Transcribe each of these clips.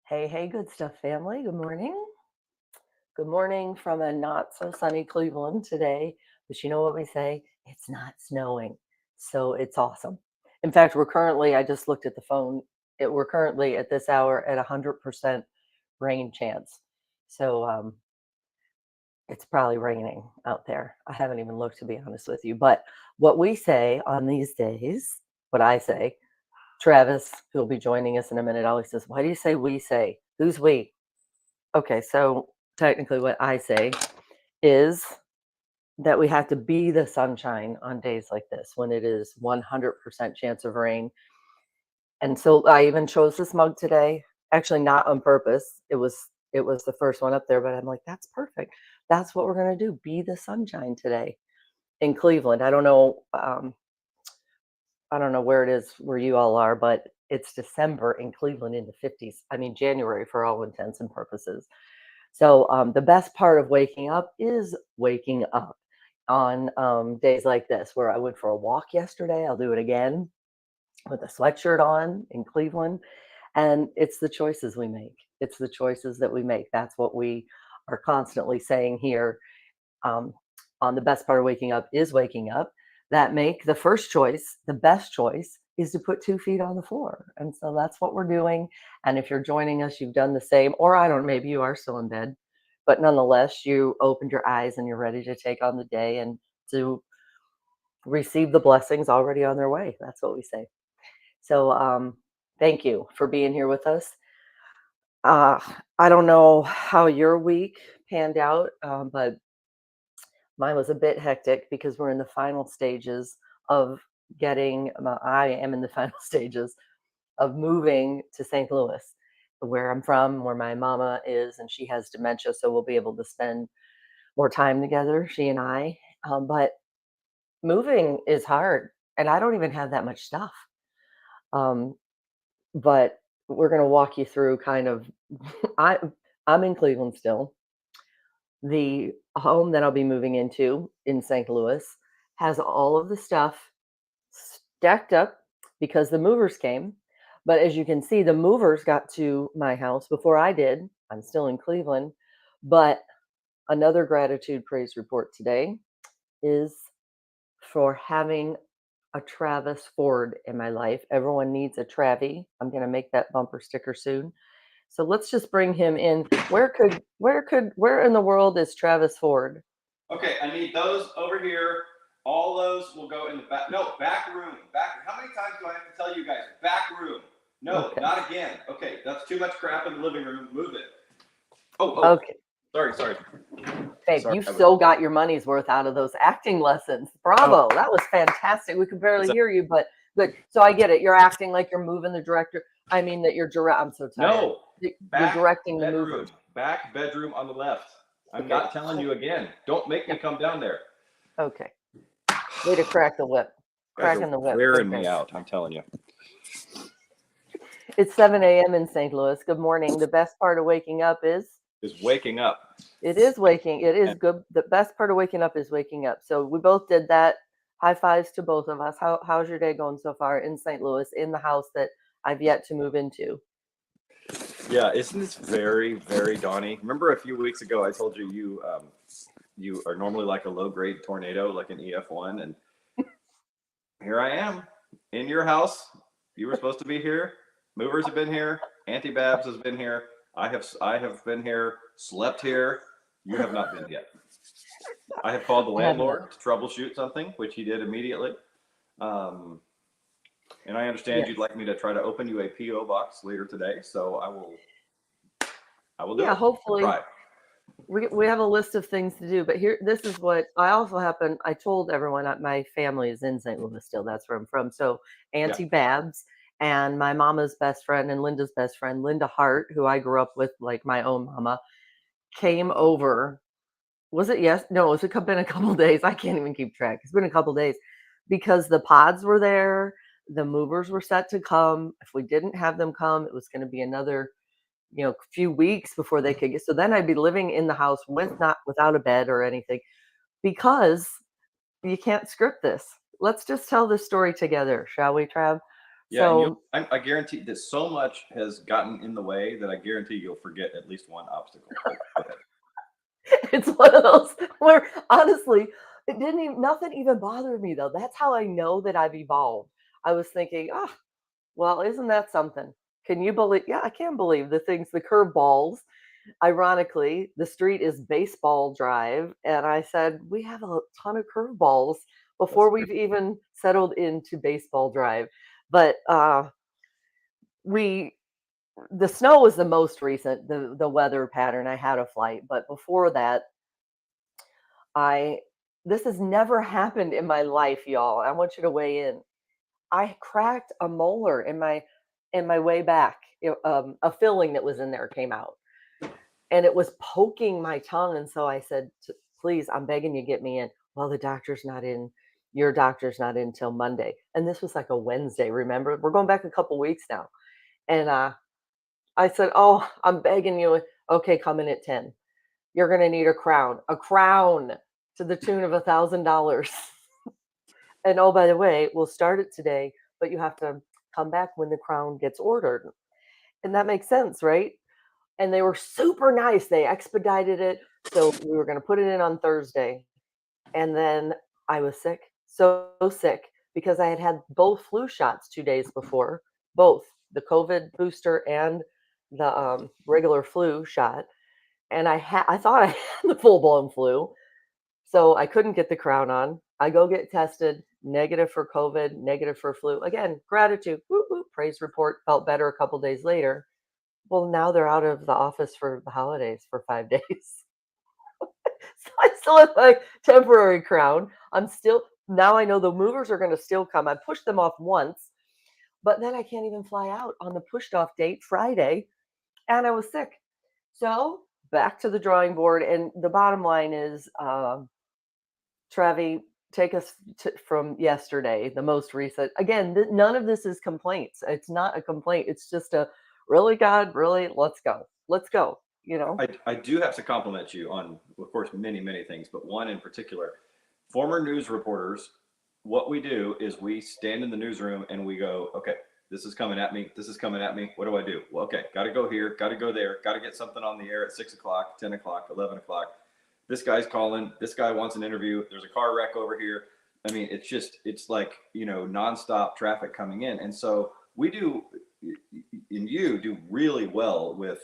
Hey, hey, good stuff, family. Good morning. Good morning from a not so sunny Cleveland today. But you know what we say? It's not snowing. So it's awesome. In fact, I just looked at the phone. We're currently at this hour at 100% rain chance. So it's probably raining out there. I haven't even looked, to be honest with you. But what we say on these days, what I say, Travis, who'll be joining us in a minute, always says, "Why do you say we say? Who's we?" Okay, so technically, what I say is that we have to be the sunshine on days like this when it is 100% chance of rain. And so I even chose this mug today, actually not on purpose. It was the first one up there, but I'm like, that's perfect. That's what we're gonna do. Be the sunshine today in Cleveland. I don't know where it is where you all are, but it's December in Cleveland in the 50s. I mean January for all intents and purposes. So the best part of waking up is waking up on days like this, where I went for a walk yesterday. I'll do it again with a sweatshirt on in Cleveland. And it's the choices we make. It's the choices that we make. That's what we are constantly saying here um, on the best part of waking up. That make the first choice, the best choice is to put 2 feet on the floor. And so that's what we're doing. And if you're joining us, you've done the same, or I don't, maybe you are still in bed, but nonetheless, you opened your eyes and you're ready to take on the day and to receive the blessings already on their way. That's what we say. So thank you for being here with us. Uh, I don't know how your week panned out, but mine was a bit hectic because we're in the final stages of I am in the final stages of moving to St. Louis, where I'm from, where my mama is, and she has dementia, so we'll be able to spend more time together, she and I. But moving is hard, and I don't even have that much stuff. Um, but we're going to walk you through kind of. I I'm in Cleveland still. The home that I'll be moving into in St. Louis has all of the stuff stacked up because the movers came. But as you can see, the movers got to my house before I did. I'm still in Cleveland. But another gratitude praise report today is for having a Travis Ford in my life. Everyone needs a Travy. I'm going to make that bumper sticker soon. So let's just bring him in. Where in the world is Travis Ford? Okay, I need those over here. All those will go in the back. No, back room. Back. How many times do I have to tell you guys? Back room. No, Okay. not again. Okay, that's too much crap in the living room. Move it. Oh. Okay. Sorry. Babe, Sorry. you so got your money's worth out of those acting lessons. Oh, Bravo. That was fantastic. We could barely that, hear you, but good. So I get it. You're acting like you're moving the director. I mean that you're direct. I'm so tired. no. You're Back directing the bedroom. movers. Back bedroom on the left. I'm Okay. not telling you again. Don't make me come down there. Okay. Way to crack the whip. You guys are Cracking the whip. Big wearing thing. me out. I'm telling you. It's 7 a.m. in St. Louis. Good morning. The best part of waking up is Is waking up. it is waking. It is And good. The best part of waking up is waking up. So we both did that. High fives to both of us. How's your day going so far in St. Louis, in the house that I've yet to move into? yeah, isn't this very, very Donnie? Remember a few weeks ago I told you you are normally like a low grade tornado, like an EF1, and here I am in your house. You were supposed to be here. Movers have been here. Auntie Babs has been here. I have been here. Slept here. You have not been yet. I have called the I have not. landlord to troubleshoot something, which he did immediately. Um, and I understand Yes. you'd like me to try to open you a PO box later today, so I will do Yeah, it. I hopefully. try. We have a list of things to do, but this is what I also happen. I told everyone that my family is in St. Louis still. That's where I'm from. So Yeah. Auntie Babs and my mama's best friend and Linda's best friend, Linda Hart, who I grew up with like my own mama, came over. Was it yes? No, been a couple days. I can't even keep track. It's been a couple days because the pods were there. The movers were set to come. If we didn't have them come, it was going to be another few weeks before they could get. So then I'd be living in the house without a bed or anything because you can't script this. Let's just tell this story together, shall we, Trav? Yeah, and So I guarantee that so much has gotten in the way that I guarantee you'll forget at least one obstacle. But go ahead. it's one of those where honestly, it didn't even nothing even bothered me though. That's how I know that I've evolved. I was thinking, oh, well, isn't that something? Can you believe? Yeah, I can believe the things, the curveballs. Ironically, the street is Baseball Drive, and I said we have a ton of curveballs That's before we've even settled into Baseball Drive. But we the snow was the most recent, the weather pattern. I had a flight, but before that, I this has never happened in my life, y'all. I want you to weigh in. I cracked a molar in my way back. A filling that was in there came out, and it was poking my tongue. And so I said, "Please, I'm begging you, get me in." Well, the doctor's not in. Your doctor's not in till Monday, and this was like a Wednesday. Remember, we're going back a couple weeks now, and I said, "Oh, I'm begging you. Okay, come in at 10. You're going to need a crown to the tune of $1,000." And oh, by the way, we'll start it today, but you have to come back when the crown gets ordered. And that makes sense, right? And they were super nice. They expedited it. So we were going to put it in on Thursday. And then I was sick, so sick, because I had had both flu shots 2 days before, both the COVID booster and the regular flu shot. And I thought I had the full blown flu. So I couldn't get the crown on. I go get tested, negative for COVID, negative for flu. Again, gratitude, whoop, whoop, praise report, felt better a couple days later. Well, now they're out of the office for the holidays for 5 days. So I still have my temporary crown. I'm still, now I know the movers are going to still come. I pushed them off once, but then I can't even fly out on the pushed off date, Friday, and I was sick. So back to the drawing board. And the bottom line is, Trevi, take us from yesterday, the most recent. Again, none of this is complaints. It's not a complaint. It's just a really, God, really, let's go. Let's go. You know? I do have to compliment you on, of course, many, many things, but one in particular. Former news reporters, what we do is we stand in the newsroom and we go, okay, this is coming at me. This is coming at me. What do I do? Well, okay, got to go here, got to go there, got to get something on the air at 6 o'clock, 10 o'clock, 11 o'clock. This guy's calling. This guy wants an interview. There's a car wreck over here. I mean, it's like, nonstop traffic coming in. And so we do, and you do really well with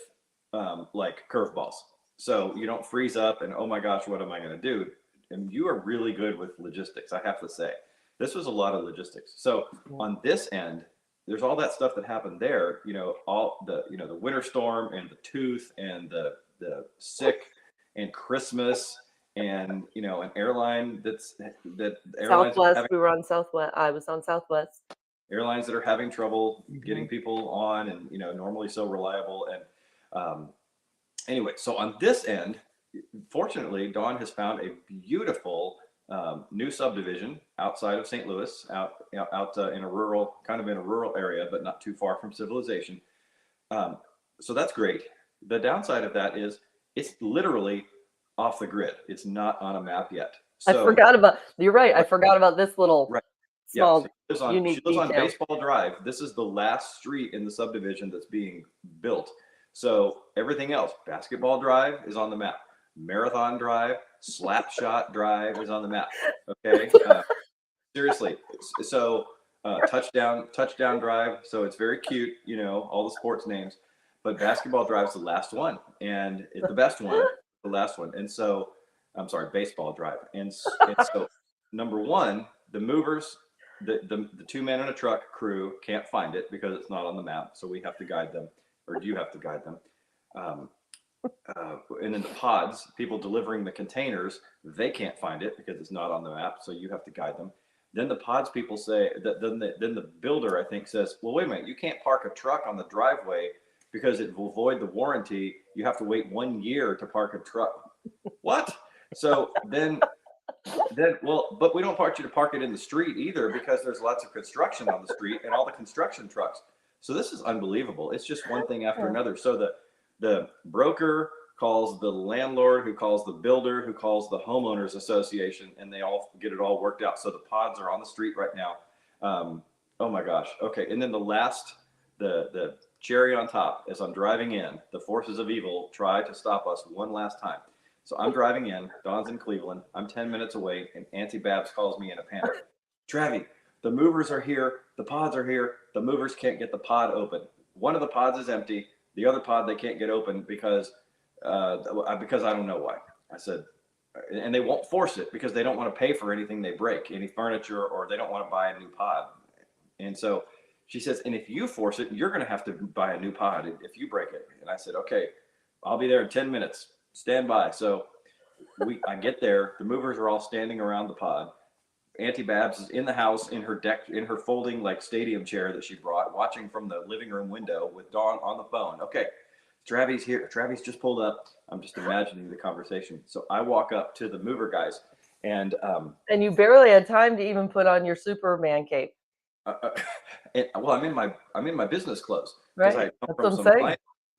like curveballs. So you don't freeze up and, oh my gosh, what am I going to do? And you are really good with logistics, I have to say. This was a lot of logistics. So on this end, there's all that stuff that happened there, all the winter storm and the tooth and the sick and Christmas and, an airline that airlines Southwest, we were on Southwest. I was on Southwest. airlines that are having trouble getting people on and, normally so reliable. And anyway, so on this end, fortunately, Dawn has found a beautiful new subdivision outside of St. Louis, out in a rural area, but not too far from civilization. So that's great. The downside of that is it's literally off the grid. It's not on a map yet. So, I forgot about, you're right. I forgot about this little right. small Yeah, so unique she lives on detail. Baseball Drive. This is the last street in the subdivision that's being built. So everything else, Basketball Drive is on the map. Marathon Drive, Slapshot Drive is on the map. Okay, seriously. So touchdown Drive. So it's very cute, all the sports names. But Basketball Drive's the last one, and it's the best one, the last one. And so, I'm sorry, Baseball Drive. And so, number one, the movers, the two men in a truck crew can't find it because it's not on the map. So we have to guide them, or you have to guide them. And then the pods, people delivering the containers, they can't find it because it's not on the map. So you have to guide them. Then the pods people say that then the builder, I think, says, well, wait a minute, you can't park a truck on the driveway because it will void the warranty. You have to wait 1 year to park a truck. What? So then, well, but we don't want you to park it in the street either because there's lots of construction on the street and all the construction trucks. So this is unbelievable. It's just one thing after another. So the broker calls the landlord, who calls the builder, who calls the homeowners association, and they all get it all worked out. So the pods are on the street right now. Oh my gosh. Okay. And then the cherry on top, as I'm driving in, the forces of evil try to stop us one last time. So I'm driving in, Dawn's in Cleveland, I'm 10 minutes away, and Auntie Babs calls me in a panic. Travi, the movers are here, the pods are here, the movers can't get the pod open. One of the pods is empty, the other pod they can't get open because I don't know why. I said, and they won't force it because they don't want to pay for anything they break, any furniture, or they don't want to buy a new pod. And so she says, and if you force it, you're going to have to buy a new pod if you break it. And I said, okay, I'll be there in 10 minutes. Stand by. So I get there. The movers are all standing around the pod. Auntie Babs is in the house in her folding like stadium chair that she brought, watching from the living room window with Dawn on the phone. Okay, Travi's here. Travi's just pulled up. I'm just imagining the conversation. So I walk up to the mover guys, and you barely had time to even put on your Superman cape. Well, I'm in my business clothes because I come from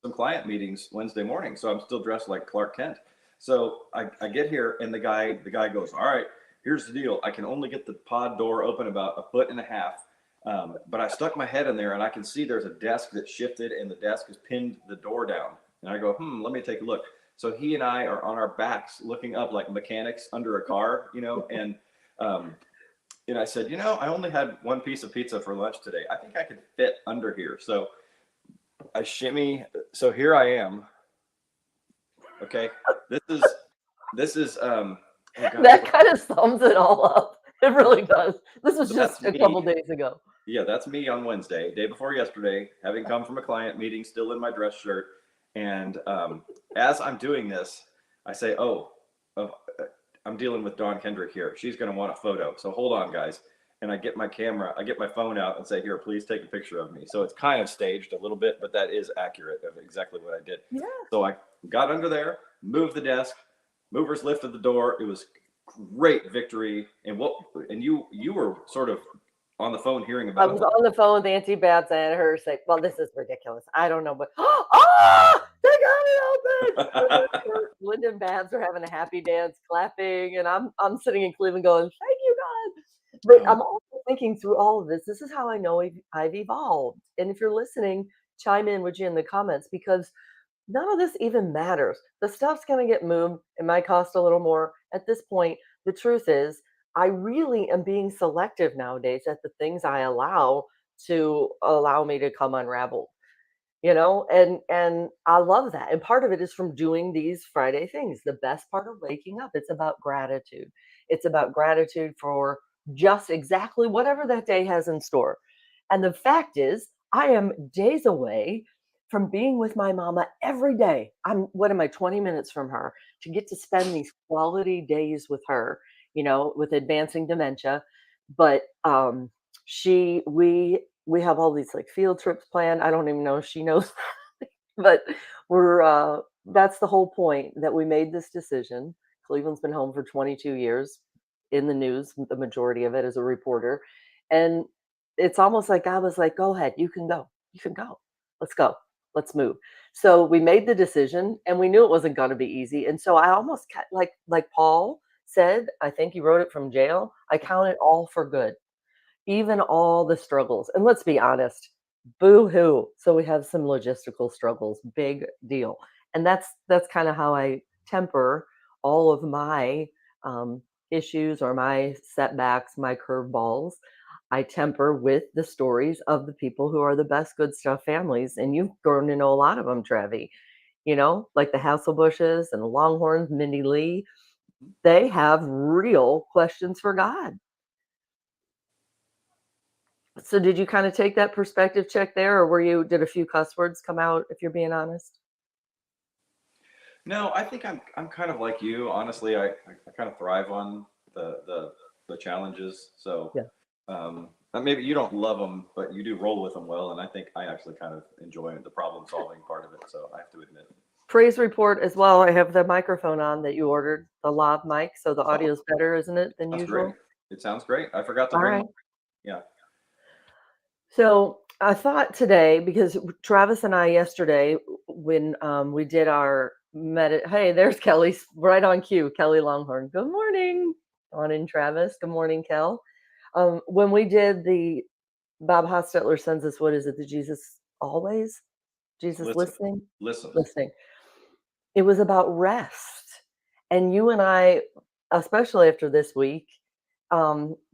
some client meetings Wednesday morning, so I'm still dressed like Clark Kent. So I get here, and the guy goes, all right, here's the deal. I can only get the pod door open about 1.5 feet. But I stuck my head in there, and I can see there's a desk that shifted, and the desk has pinned the door down. And I go, let me take a look. So he and I are on our backs looking up like mechanics under a car, and I said, I only had one piece of pizza for lunch today. I think I could fit under here. So I shimmy. So here I am. Okay. This is oh God, that kind of sums it all up. It really does. This was just a couple days ago. Yeah, that's me on Wednesday, day before yesterday, having come from a client meeting, still in my dress shirt. And as I'm doing this, I say, I'm dealing with Dawn Kendrick here. She's going to want a photo. So hold on, guys. And I get my phone out and say, here, please take a picture of me. So it's kind of staged a little bit, but that is accurate of exactly what I did. Yeah. So I got under there, moved the desk, movers lifted the door. It was great victory. And you were sort of on the phone hearing about it. I was on the phone with Auntie Babs and I heard her say, well, this is ridiculous. I don't know, but they got it open. Linda and Babs are having a happy dance, clapping, and I'm sitting in Cleveland going, thank you, God. But I'm also thinking through all of this. This is how I know I've evolved. And if you're listening, chime in, would you, in the comments, because none of this even matters. The stuff's going to get moved. It might cost a little more. At this point, the truth is, I really am being selective nowadays at the things I allow me to come unraveled, and I love that. And part of it is from doing these Friday things. The best part of waking up, it's about gratitude. It's about gratitude for just exactly whatever that day has in store. And the fact is, I am days away from being with my mama every day. 20 minutes from her, to get to spend these quality days with her, with advancing dementia. But we have all these like field trips planned. I don't even know if she knows, but that's the whole point, that we made this decision. Cleveland's been home for 22 years, in the news, the majority of it as a reporter. And it's almost like I was like, go ahead, you can go. Let's go. Let's move. So we made the decision, and we knew it wasn't going to be easy. And so I almost like Paul said, I think he wrote it from jail, I count it all for good, even all the struggles. And let's be honest, boo-hoo. So we have some logistical struggles, big deal. And that's kind of how I temper all of my issues or my setbacks, my curveballs. I temper with the stories of the people who are the best good stuff families. And you've grown to know a lot of them, Travi, like the Hasselbushes and the Longhorns, Mindy Lee. They have real questions for God. So did you kind of take that perspective check there, or did a few cuss words come out, if you're being honest? No, I think I'm kind of like you. Honestly, I kind of thrive on the challenges. So yeah. Maybe you don't love them, but you do roll with them well. And I think I actually kind of enjoy the problem solving part of it. So I have to admit. Praise report as well. I have the microphone on that you ordered, the lav mic. So the audio is better, isn't it, than usual? Great. It sounds great. I forgot to bring. Yeah. So I thought today, because Travis and I yesterday, when we did our hey, there's Kelly, right on cue, Kelly Longhorn. Good morning, Dawn and Travis. Good morning, Kel. When we did the Bob Hostetler sends us, what is it? The Jesus always? Jesus Listen, listening? listen. Listening. It was about rest. And you and I, especially after this week,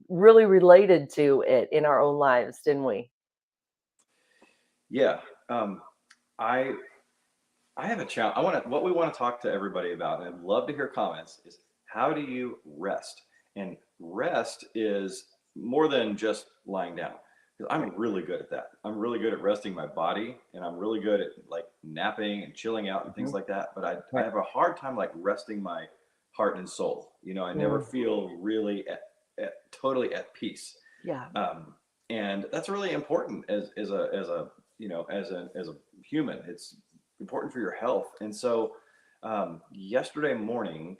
really related to it in our own lives, didn't we? Yeah. I I have a challenge. What we want to talk to everybody about, and I'd love to hear comments, is how do you rest? And rest is more than just lying down. 'Cause I'm Right. really good at that. I'm really good at resting my body, and I'm really good at like napping and chilling out and things Mhm. like that. But I Right. have a hard time like resting my heart and soul. I never Mm. feel really totally at peace. Yeah. um, and that's really important as a as a human. It's important for your health. And so yesterday morning,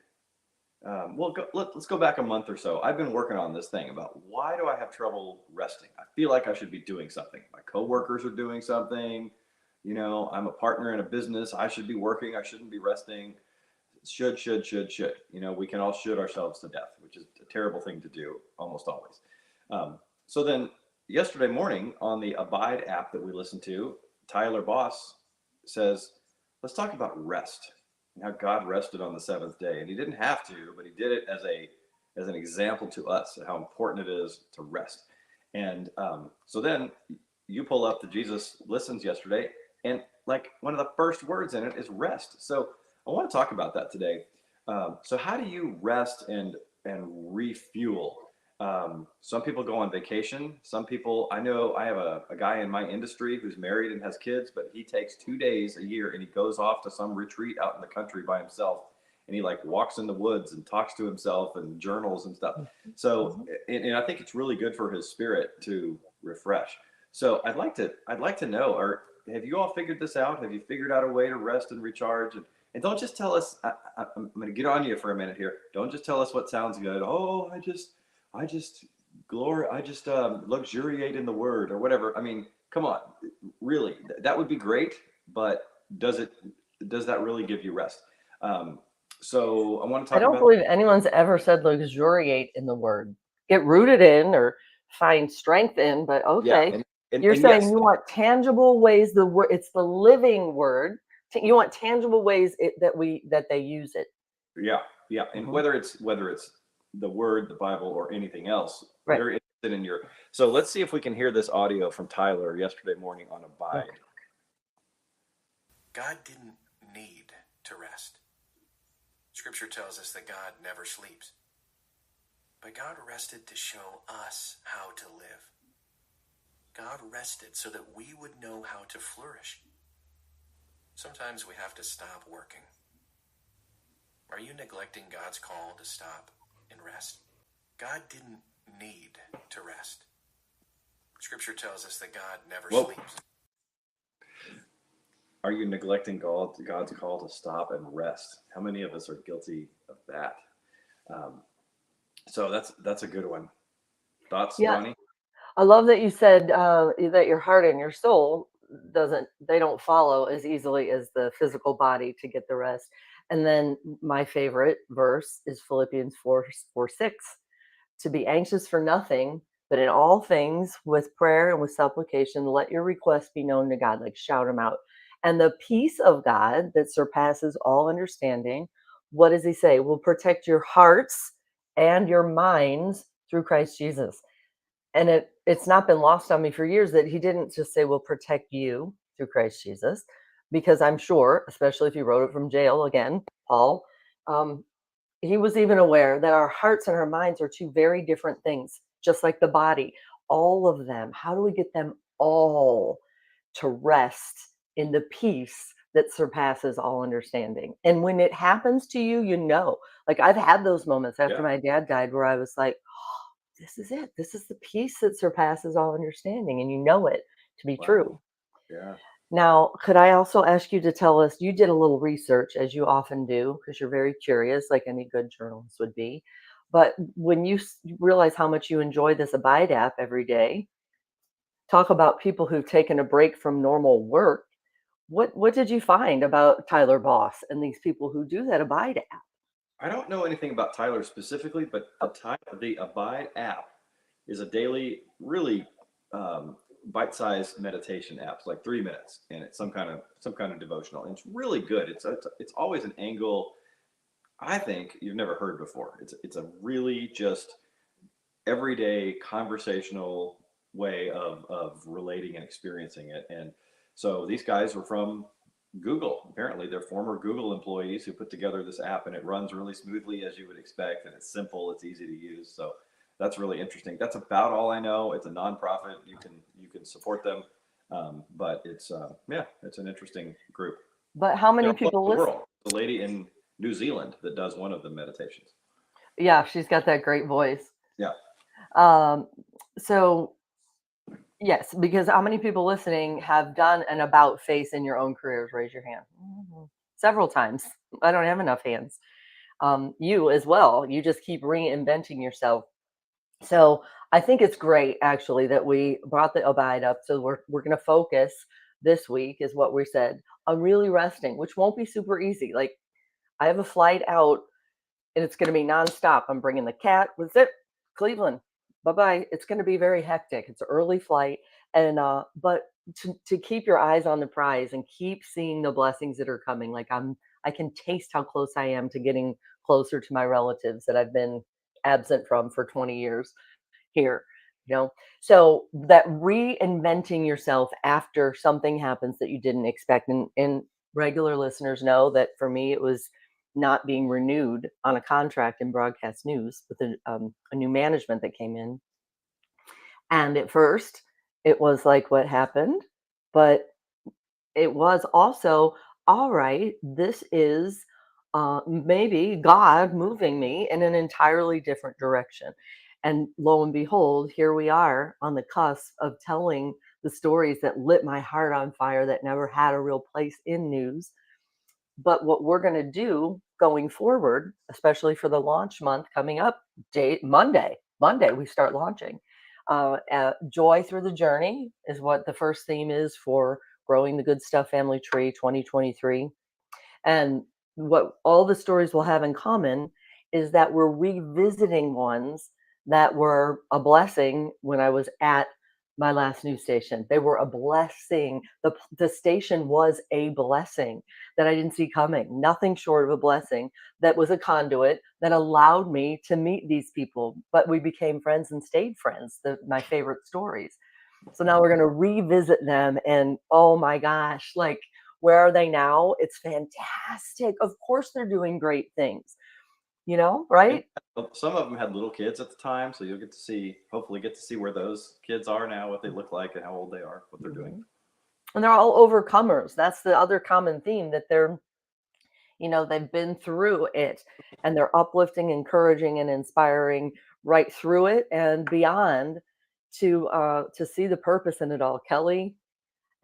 let's go back a month or so. I've been working on this thing about why do I have trouble resting. I feel like I should be doing something. My coworkers are doing something. I'm a partner in a business. I should be working. I shouldn't be resting. Should. We can all should ourselves to death, which is a terrible thing to do almost always. So then yesterday morning on the Abide app that we listen to, Tyler Boss says, let's talk about rest and how God rested on the seventh day. And he didn't have to, but he did it as an example to us and how important it is to rest. And so then you pull up the Jesus Listens yesterday, and like one of the first words in it is rest. So I want to talk about that today. So how do you rest and refuel? Some people go on vacation. Some people, I know I have a guy in my industry who's married and has kids, but he takes 2 days a year and he goes off to some retreat out in the country by himself. And he like walks in the woods and talks to himself and journals and stuff. Mhm. So, Mhm. and I think it's really good for his spirit to refresh. So I'd like to know, or have you all figured this out? Have you figured out a way to rest and recharge? And don't just tell us, I'm going to get on you for a minute here. Don't just tell us what sounds good. Oh, I just I just luxuriate in the word or whatever. I mean, come on, really, that would be great, but does it? Does that really give you rest? Um, so I want to I talk don't about. believe anyone's ever said luxuriate in the word. Get rooted in or find strength in, but Yeah, okay. and You're saying yes, you want tangible ways, the word, it's the living word. You want tangible ways that they use it. yeah, yeah, and Mhm. whether it's the word, the Bible, or anything else, Right. very interested in your. So let's see if we can hear this audio from Tyler yesterday morning on Abide. Okay. God didn't need to rest. Scripture tells us that God never sleeps. But God rested to show us how to live. God rested so that we would know how to flourish. Sometimes we have to stop working. Are you neglecting God's call to stop and rest? God didn't need to rest. Scripture tells us that God never Whoa. sleeps. Are you neglecting God's call to stop and rest? How many of us are guilty of that? Um, so that's a good one. Thoughts, Yeah. Donnie? I love that you said that your heart and your soul they don't follow as easily as the physical body to get the rest. And then my favorite verse is Philippians 4:6, to be anxious for nothing, but in all things with prayer and with supplication, let your requests be known to God. Like shout them out. And the peace of God that surpasses all understanding, what does he say? Will protect your hearts and your minds through Christ Jesus. And it's not been lost on me for years that he didn't just say, "We'll protect you through Christ Jesus," because I'm sure, especially if he wrote it from jail again, Paul, um, he was even aware that our hearts and our minds are two very different things, just like the body. All of them. How do we get them all to rest in the peace that surpasses all understanding? And when it happens to you, like I've had those moments after Yeah. my dad died where I was like, this is it. This is the peace that surpasses all understanding. And you know it to be Wow. true. Yeah. Now, could I also ask you to tell us, you did a little research as you often do, because you're very curious, like any good journalist would be. But when you realize how much you enjoy this Abide app every day, talk about people who've taken a break from normal work. What did you find about Tyler Boss and these people who do that Abide app? I don't know anything about Tyler specifically, but Oh, the Abide app is a daily, really bite-sized meditation apps, like 3 minutes, and it's some kind of devotional, and it's really good. It's always an angle I think you've never heard before. It's a really just everyday conversational way of relating and experiencing it. And so these guys were from Google. Apparently, they're former Google employees who put together this app, and it runs really smoothly as you would expect, and it's simple, it's easy to use. So that's really interesting. That's about all I know. It's a nonprofit. You can support them, but it's it's an interesting group. But how They're many all over people the listen? world. The lady in New Zealand that does one of the meditations. Yeah, she's got that great voice. Yeah. So yes, because how many people listening have done an about face in your own careers? Raise your hand. Several times. I don't have enough hands. You as well. You just keep reinventing yourself. So I think it's great actually that we brought the abide up. So we're going to focus this week, is what we said, on really resting, which won't be super easy. Like I have a flight out and it's going to be nonstop. I'm bringing the cat with it, Cleveland. Bye-bye. It's going to be very hectic. It's an early flight. And, but to keep your eyes on the prize and keep seeing the blessings that are coming. Like I can taste how close I am to getting closer to my relatives that I've been absent from for 20 years here, you know? So that reinventing yourself after something happens that you didn't expect. And regular listeners know that for me, it was not being renewed on a contract in broadcast news with a new management that came in. And at first, it was like, what happened? But it was also, all right, this is maybe God moving me in an entirely different direction. And lo and behold, here we are on the cusp of telling the stories that lit my heart on fire, that never had a real place in news. But what we're going to do going forward, especially for the launch month coming up, Monday, we start launching. Joy through the journey is what the first theme is for Growing the Good Stuff Family Tree 2023. And what all the stories will have in common is that we're revisiting ones that were a blessing when I was at my last news station. They were a blessing. The station was a blessing that I didn't see coming. Nothing short of a blessing, that was a conduit that allowed me to meet these people. But we became friends and stayed friends. My favorite stories. So now we're going to revisit them, and oh my gosh, like, where are they now? It's fantastic. Of course they're doing great things, right? Some of them had little kids at the time, so you'll hopefully get to see where those kids are now, what they look like, and how old they are, what they're doing. And they're all overcomers. That's the other common theme, that they've been through it, and they're uplifting, encouraging, and inspiring right through it and beyond, to see the purpose in it all. Kelly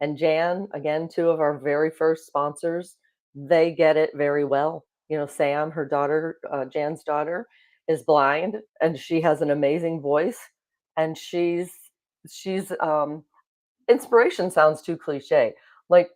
and Jan, again, two of our very first sponsors, they get it very well. Sam, her daughter, Jan's daughter, is blind, and she has an amazing voice, and she's inspiration sounds too cliche. Like,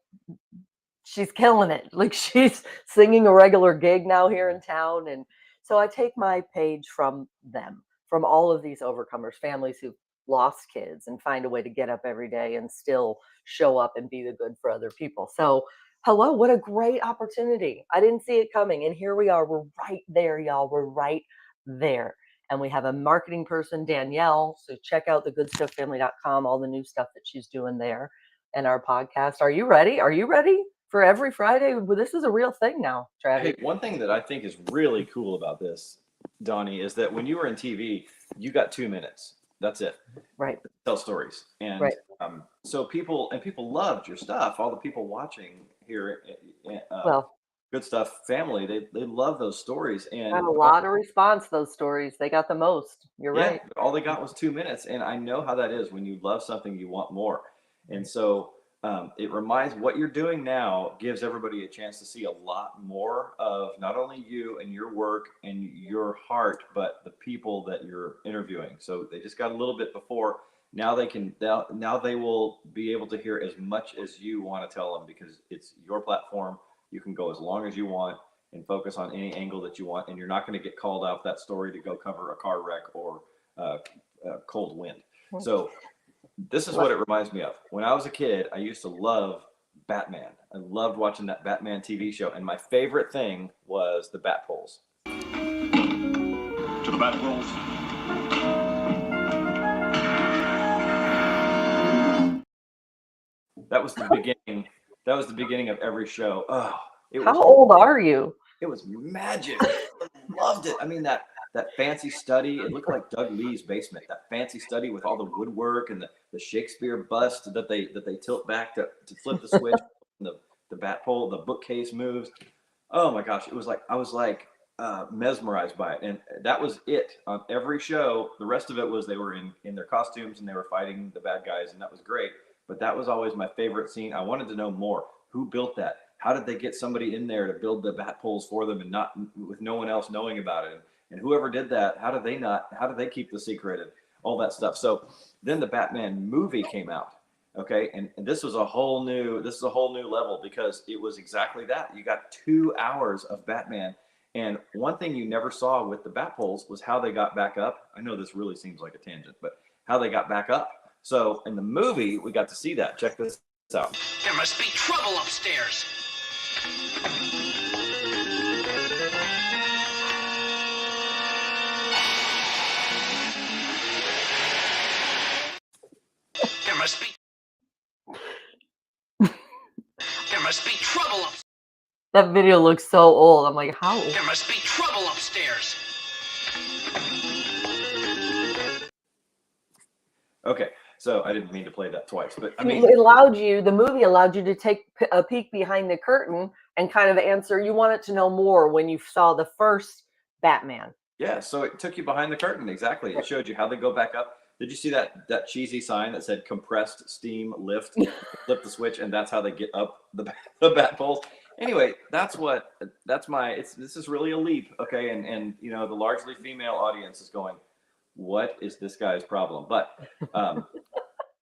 she's killing it. Like, she's singing a regular gig now here in town. And so I take my page from them, from all of these overcomers, families who've lost kids and find a way to get up every day and still show up and be the good for other people. So hello, what a great opportunity. I didn't see it coming. And here we are. We're right there, y'all. We're right there. And we have a marketing person, Danielle. So check out thegoodstufffamily.com, all the new stuff that she's doing there, and our podcast. Are you ready? Are you ready for every Friday? Well, this is a real thing now, Travis. Hey, one thing that I think is really cool about this, Donnie, is that when you were in TV, you got 2 minutes. That's it. Right. Tell stories. And right. So people loved your stuff. All the people watching here, Good Stuff Family, they love those stories. And got a lot of response, those stories. They got the most. You're right. But all they got was 2 minutes. And I know how that is. When you love something, you want more. And so it reminds, what you're doing now gives everybody a chance to see a lot more of not only you and your work and your heart, but the people that you're interviewing. So they just got a little bit before. Now they will be able to hear as much as you want to tell them, because it's your platform. You can go as long as you want and focus on any angle that you want, and you're not going to get called off that story to go cover a car wreck or cold wind. So This is what it reminds me of. When I was a kid, I used to love Batman. I loved watching that Batman TV show, and my favorite thing was the bat poles. To the bat poles. That was the beginning. That was the beginning of every show. Oh, How old are you? It was magic. I loved it. I mean, that fancy study, it looked like Doug Lee's basement. That fancy study with all the woodwork and the Shakespeare bust that they tilt back to flip the switch, and the bat pole, the bookcase moves. Oh my gosh, it was like I was like mesmerized by it, and that was it on every show. The rest of it was they were in their costumes and they were fighting the bad guys, and that was great. But that was always my favorite scene. I wanted to know more. Who built that? How did they get somebody in there to build the bat poles for them and not with no one else knowing about it? And whoever did that, how did they keep the secret and all that stuff? So then the Batman movie came out. Okay. And this was a whole new level, because it was exactly that. You got 2 hours of Batman. And one thing you never saw with the bat poles was how they got back up. I know this really seems like a tangent, but how they got back up. So in the movie, we got to see that. Check this out. There must be trouble upstairs. There must be trouble upstairs. That video looks so old. I'm like, how old? There must be trouble upstairs. Okay. So I didn't mean to play that twice, but I mean, The movie allowed you to take a peek behind the curtain and kind of answer. You wanted to know more when you saw the first Batman. yeah. So it took you behind the curtain. Exactly. It showed you how they go back up. Did you see that cheesy sign that said compressed steam lift? Flip the switch, and that's how they get up the bat poles. Anyway, this is really a leap. Okay. And you know, the largely female audience is going, what is this guy's problem? But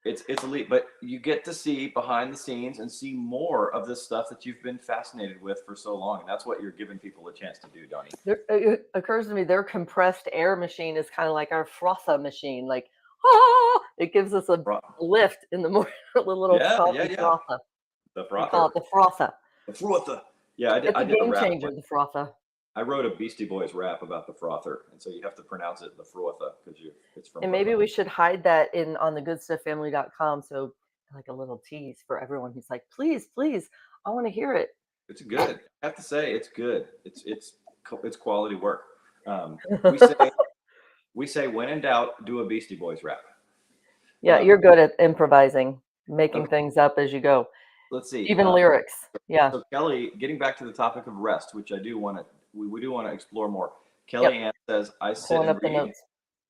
it's a leap, but you get to see behind the scenes and see more of this stuff that you've been fascinated with for so long. And that's what you're giving people a chance to do, Donnie. It occurs to me their compressed air machine is kind of like our frother machine. Like, it gives us a lift in the morning. The little frother. The We call it the frother. The frother. Yeah, It's I a did a game rap. changer, the frother. I wrote a Beastie Boys rap about the frother, and so you have to pronounce it the frother because it's from. And maybe we should hide that on the goodstufffamily.com. So like a little tease for everyone who's like, please, I want to hear it. It's good. I have to say, it's good. It's quality work. We say when in doubt, do a Beastie Boys rap. Yeah, you're good at improvising, making things up as you go. Let's see. Even lyrics. Yeah. So Kelly, getting back to the topic of rest, which we do want to explore more. Kelly Ann says, I sit and read.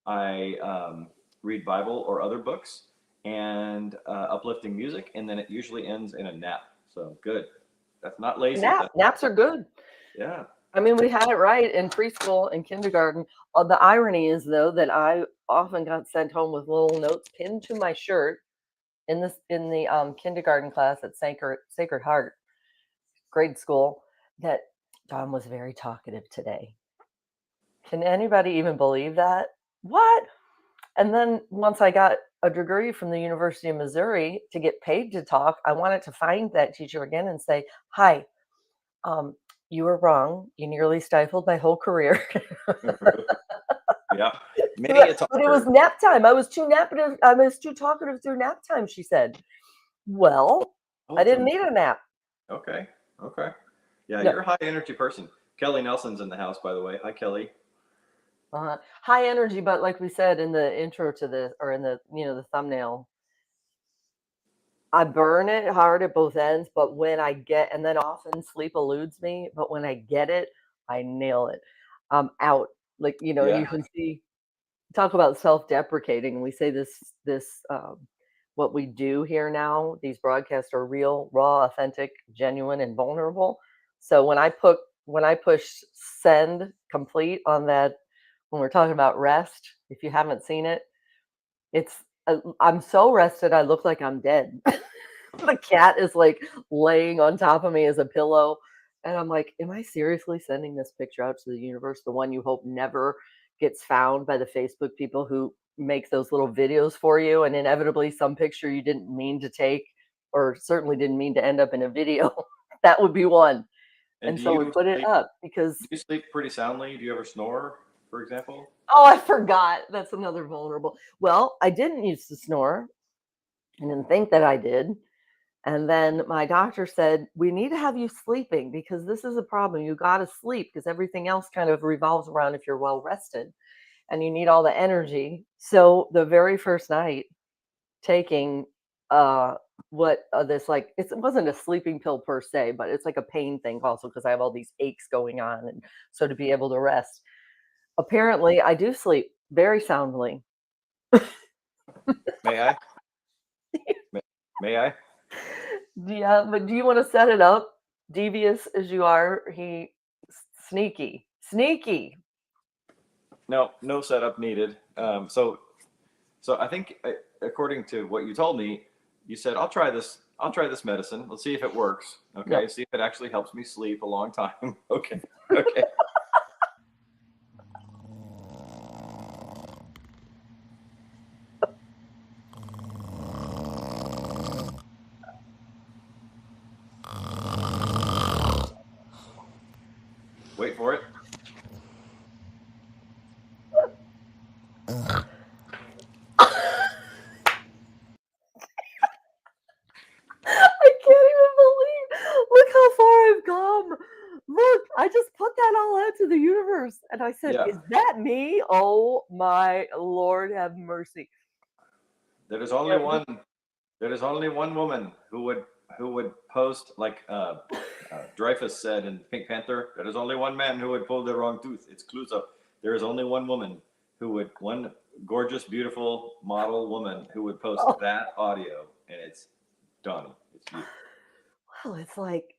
I read Bible or other books and uplifting music, and then it usually ends in a nap. So good. That's not lazy. Naps are good. Yeah. I mean, we had it right in preschool and kindergarten. The irony is, though, that I often got sent home with little notes pinned to my shirt in the kindergarten class at Sacred Heart grade school, that Don was very talkative today. Can anybody even believe that? What? And then once I got a degree from the University of Missouri to get paid to talk, I wanted to find that teacher again and say, hi, you were wrong. You nearly stifled my whole career. Yeah. But it was nap time. I was too talkative through nap time, she said. Well, I didn't need a nap. Okay. Yeah, you're a high energy person. Kelly Nelson's in the house, by the way. Hi, Kelly. High energy, but like we said in the intro to this, or in the the thumbnail, I burn it hard at both ends, but when I get, and then often sleep eludes me, but when I get it, I nail it. I'm out. Like, you can see, talk about self-deprecating. We say this, what we do here now, these broadcasts are real, raw, authentic, genuine, and vulnerable. So when I push send complete on that, when we're talking about rest, if you haven't seen it, I'm so rested, I look like I'm dead. The cat is like laying on top of me as a pillow. And I'm like, am I seriously sending this picture out to the universe? The one you hope never gets found by the Facebook people who, make those little videos for you, and inevitably some picture you didn't mean to take, or certainly didn't mean to end up in a video. That would be one. And And so we put it up because, do you sleep pretty soundly? Do you ever snore, for example? oh, I forgot. That's another vulnerable. Well, I didn't used to snore. I didn't think that I did. And then my doctor said, we need to have you sleeping because this is a problem. You got to sleep because everything else kind of revolves around if you're well rested and you need all the energy. So the very first night taking this, like, it wasn't a sleeping pill per se, but it's like a pain thing also because I have all these aches going on. And so to be able to rest, apparently I do sleep very soundly. May I? May I? Yeah, but do you want to set it up? Devious as you are, sneaky. No, no setup needed. So I think according to what you told me, you said I'll try this medicine. Let's see if it works. Okay, Yep. see if it actually helps me sleep a long time. Okay, okay. Wait for it. I can't even believe. Look how far I've come. Look, I just put that all out to the universe, and I said, Yeah. "Is that me? Oh my Lord, have mercy." There is only one. There is only one woman who would post like Dreyfus said in Pink Panther. There is only one man who would pull the wrong tooth. It's Clouseau. There is only one woman one gorgeous, beautiful model woman who would post that audio, and it's Donnie. It's you. Well, it's like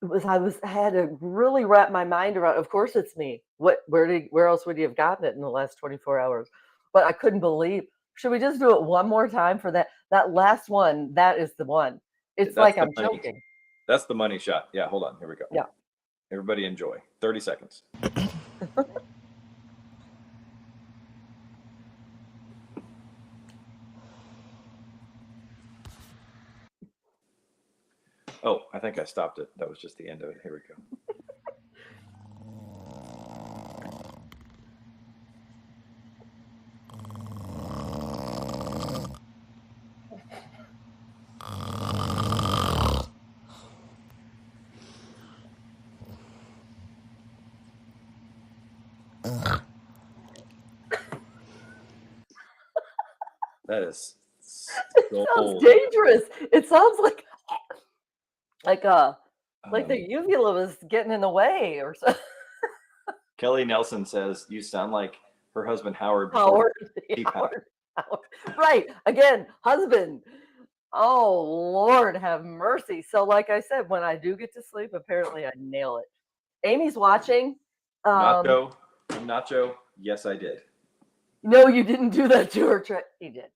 I had to really wrap my mind around. Of course, it's me. Where else would you have gotten it in the last 24 hours? But I couldn't believe. Should we just do it one more time for that last one? That is the one. It's That's like the I'm money. joking. That's the money shot. Yeah, hold on. Here we go. Yeah. Everybody enjoy. 30 seconds. Oh, I think I stopped it. That was just the end of it. Here we go. That is It sounds gold. dangerous. It sounds like the Um, uvula was getting in the way or something. Kelly Nelson says you sound like her husband Howard. before Howard, he passed. Howard. Right. Again, husband. Oh Lord, have mercy. So, like I said, when I do get to sleep, apparently I nail it. Amy's watching. Nacho. Yes, I did. No, you didn't do that to her. He did.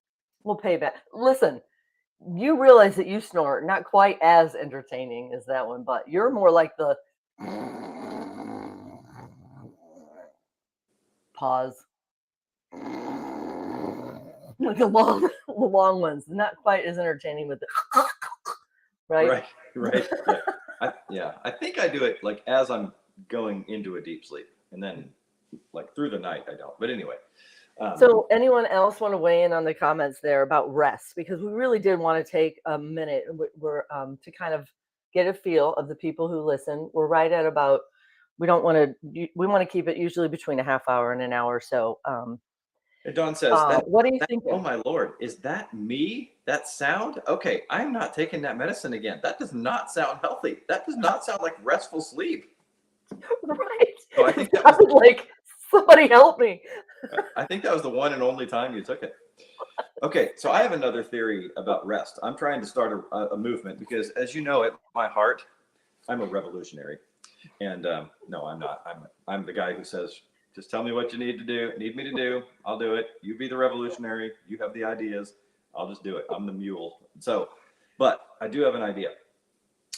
We'll pay back. Listen, you realize that you snore, not quite as entertaining as that one, but you're more like the pause. Like the long ones, not quite as entertaining with the right. Yeah. I think I do it like as I'm going into a deep sleep, and then like through the night I don't. But anyway. So anyone else want to weigh in on the comments there about rest? Because we really did want to take a minute to kind of get a feel of the people who listen. We're right at about, we want to keep it usually between a half hour and an hour. So and Dawn says, what do you think? Oh my Lord, is that me? That sound? Okay, I'm not taking that medicine again. That does not sound healthy. That does not sound like restful sleep. Right. So I think that was like, somebody help me. I think that was the one and only time you took it. Okay, so I have another theory about rest. I'm trying to start a movement because, as you know, at my heart, I'm a revolutionary. And no, I'm not. I'm the guy who says, just tell me what you need me to do. I'll do it. You be the revolutionary. You have the ideas. I'll just do it. I'm the mule. So, but I do have an idea.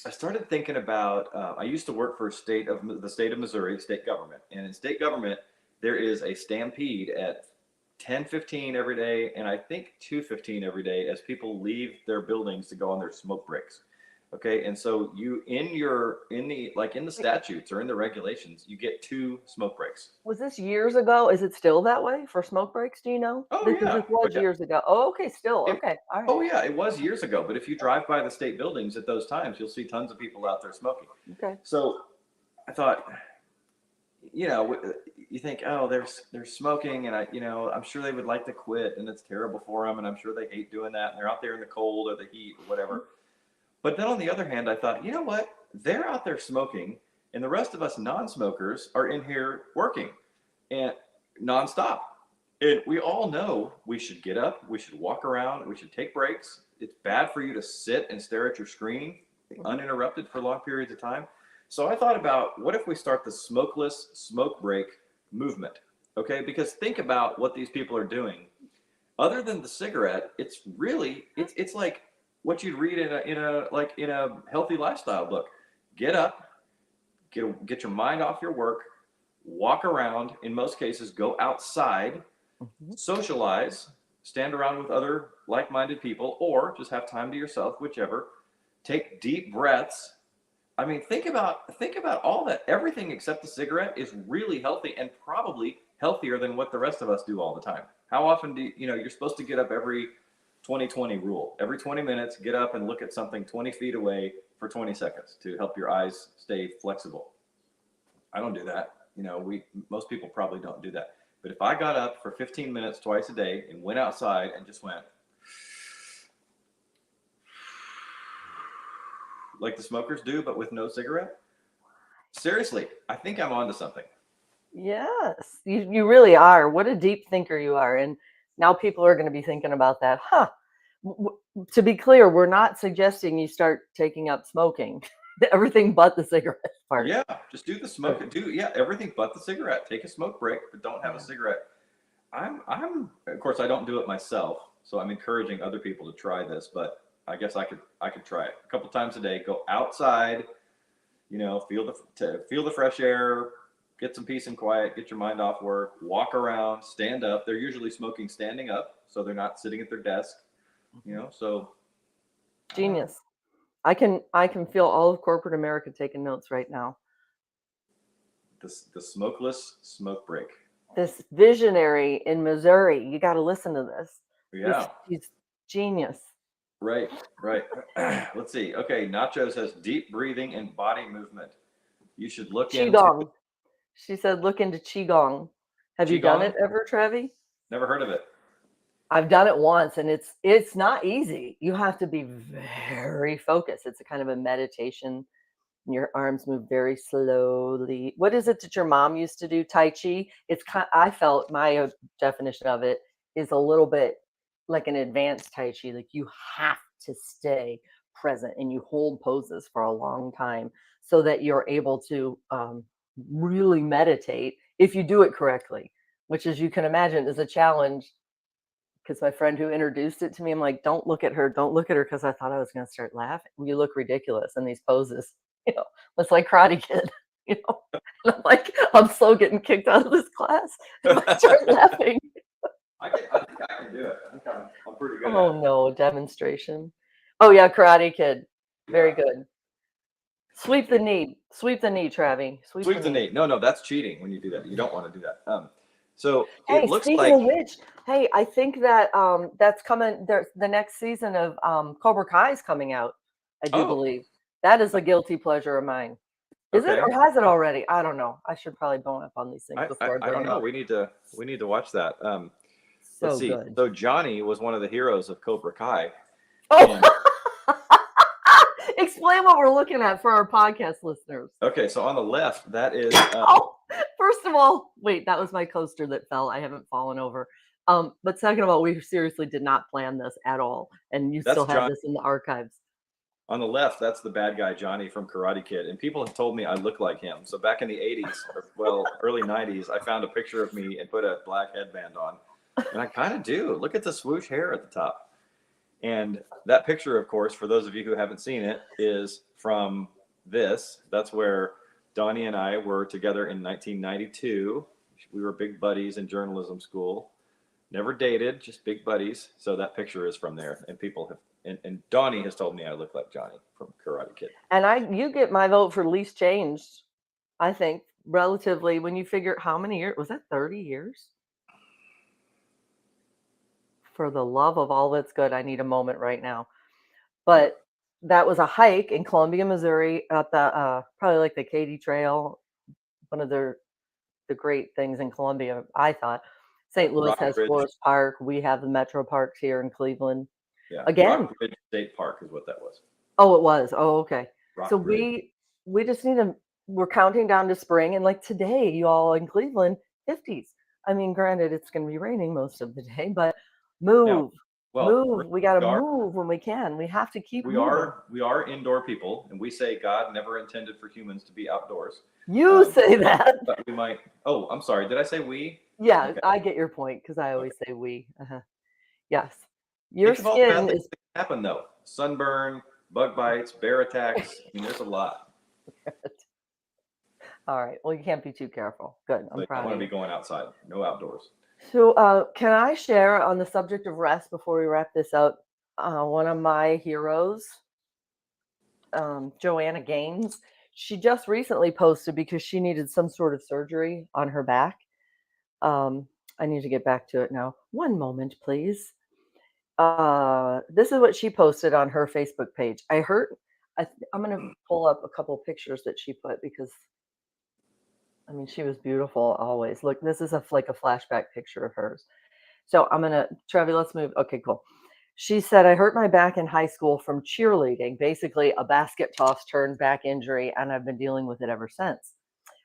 I started thinking about, I used to work for the state of Missouri, state government. And in state government, there is a stampede at 10:15 every day, and I think 2:15 every day as people leave their buildings to go on their smoke breaks. Okay, and so you in the statutes or in the regulations, you get 2 smoke breaks. Was this years ago? Is it still that way for smoke breaks? Do you know? Oh Because yeah, this was years ago. Oh, okay, still. it, Okay, all right. oh yeah, it was years ago. But if you drive by the state buildings at those times, you'll see tons of people out there smoking. Okay. So I thought, you think, oh, they're smoking, and I'm sure they would like to quit, and it's terrible for them, and I'm sure they hate doing that, and they're out there in the cold or the heat or whatever. But then on the other hand, I thought, you know what? They're out there smoking, and the rest of us non-smokers are in here working and nonstop. And we all know we should get up, we should walk around, we should take breaks. It's bad for you to sit and stare at your screen uninterrupted for long periods of time. So I thought about, what if we start the smokeless smoke break movement? Okay, because think about what these people are doing. Other than the cigarette, it's like what you'd read in a healthy lifestyle book. Get up, get your mind off your work, walk around. In most cases, go outside, socialize, stand around with other like-minded people, or just have time to yourself, whichever. Take deep breaths. I mean, think about all that. Everything except the cigarette is really healthy, and probably healthier than what the rest of us do all the time. How often you're supposed to get up every 20-20 rule. Every 20 minutes, get up and look at something 20 feet away for 20 seconds to help your eyes stay flexible. I don't do that. Most people probably don't do that. But if I got up for 15 minutes twice a day and went outside and just went like the smokers do, but with no cigarette, seriously, I think I'm onto something. Yes, you really are. What a deep thinker you are. And now people are going to be thinking about that. To be clear, we're not suggesting you start taking up smoking. Everything but the cigarette part. Yeah, just do the smoke. Everything but the cigarette. Take a smoke break, but don't have a cigarette. I'm of course I don't do it myself, so I'm encouraging other people to try this, but I guess I could try it a couple times a day. Go outside, feel the fresh air, get some peace and quiet, get your mind off work, walk around, stand up. They're usually smoking standing up, so they're not sitting at their desk. So genius. I can feel all of corporate America taking notes right now. The smokeless smoke break. This visionary in Missouri, you got to listen to this. Yeah, he's genius. Right. Let's see. Okay, Nacho says deep breathing and body movement. You should look Qigong. into. She said, look into Qigong. Have you done it ever, Trevi? Never heard of it. I've done it once, and it's not easy. You have to be very focused. It's a kind of a meditation. Your arms move very slowly. What is it that your mom used to do? Tai Chi. I felt my definition of it is a little bit like an advanced Tai Chi. Like you have to stay present and you hold poses for a long time so that you're able to really meditate if you do it correctly, which, as you can imagine, is a challenge. Because my friend who introduced it to me, I'm like, don't look at her, because I thought I was going to start laughing. You look ridiculous in these poses. It's like Karate Kid. And I'm like, I'm so getting kicked out of this class if I start laughing. I think I can do it. I think I'm pretty good. Oh no, demonstration. Oh yeah, Karate Kid. Very good. Sweep the knee, Travi. Sweep the knee. No, that's cheating when you do that. You don't want to do that. So hey, it looks speaking of which, hey, I think that that's coming. There's the next season of Cobra Kai is coming out. I do believe that is a guilty pleasure of mine. Is it, or has it already? I don't know. I should probably bone up on these things before. I don't know. We need to watch that. Let's see. Good. So Johnny was one of the heroes of Cobra Kai. Oh. Explain what we're looking at for our podcast listeners. Okay, so on the left, that is. First of all, wait, that was my coaster that fell. I haven't fallen over. But second of all, we seriously did not plan this at all, and you still have this in the archives. On the left, that's the bad guy Johnny from Karate Kid, and people have told me I look like him. So back in the 80s, early 90s, I found a picture of me and put a black headband on, and I kind of do. Look at the swoosh hair at the top. And that picture, of course, for those of you who haven't seen it, is from this. That's where Donnie and I were together in 1992. We were big buddies in journalism school. never dated, just big buddies. So that picture is from there, and people have. And Donnie has told me I look like Johnny from Karate Kid. And you get my vote for least changed, I think, relatively, when you figure how many years, was that 30 years? For the love of all that's good, I need a moment right now. But that was a hike in Columbia, Missouri at the probably like the Katy Trail, one of the great things in Columbia, I thought. St. Louis has Rockbridge. Forest Park. We have the Metro Parks here in Cleveland. Yeah, Again. Rockbridge State Park is what that was. Oh, it was. Oh, okay. So Rockbridge. we just need to. We're counting down to spring, and like today, you all in Cleveland, 50s. I mean, granted, it's going to be raining most of the day, but move, move. We got to move when we can. We have to keep. We are indoor people, and we say God never intended for humans to be outdoors. You say that. But we might. Oh, I'm sorry. Did I say we? Yeah, Okay. I get your point because I always say we. Yes, your skin is happen though. Sunburn, bug bites, bear attacks. I mean, there's a lot. All right. Well, you can't be too careful. Good. I'm proud. I want to be going outside. No outdoors. So, can I share on the subject of rest before we wrap this up? One of my heroes, Joanna Gaines. She just recently posted because she needed some sort of surgery on her back. I need to get back to it now. One moment, please. This is what she posted on her Facebook page. I'm going to pull up a couple pictures that she put because, I mean, she was beautiful always. Look, this is like a flashback picture of hers. So Trevi, let's move. Okay, cool. She said, I hurt my back in high school from cheerleading, basically a basket toss turned back injury, and I've been dealing with it ever since.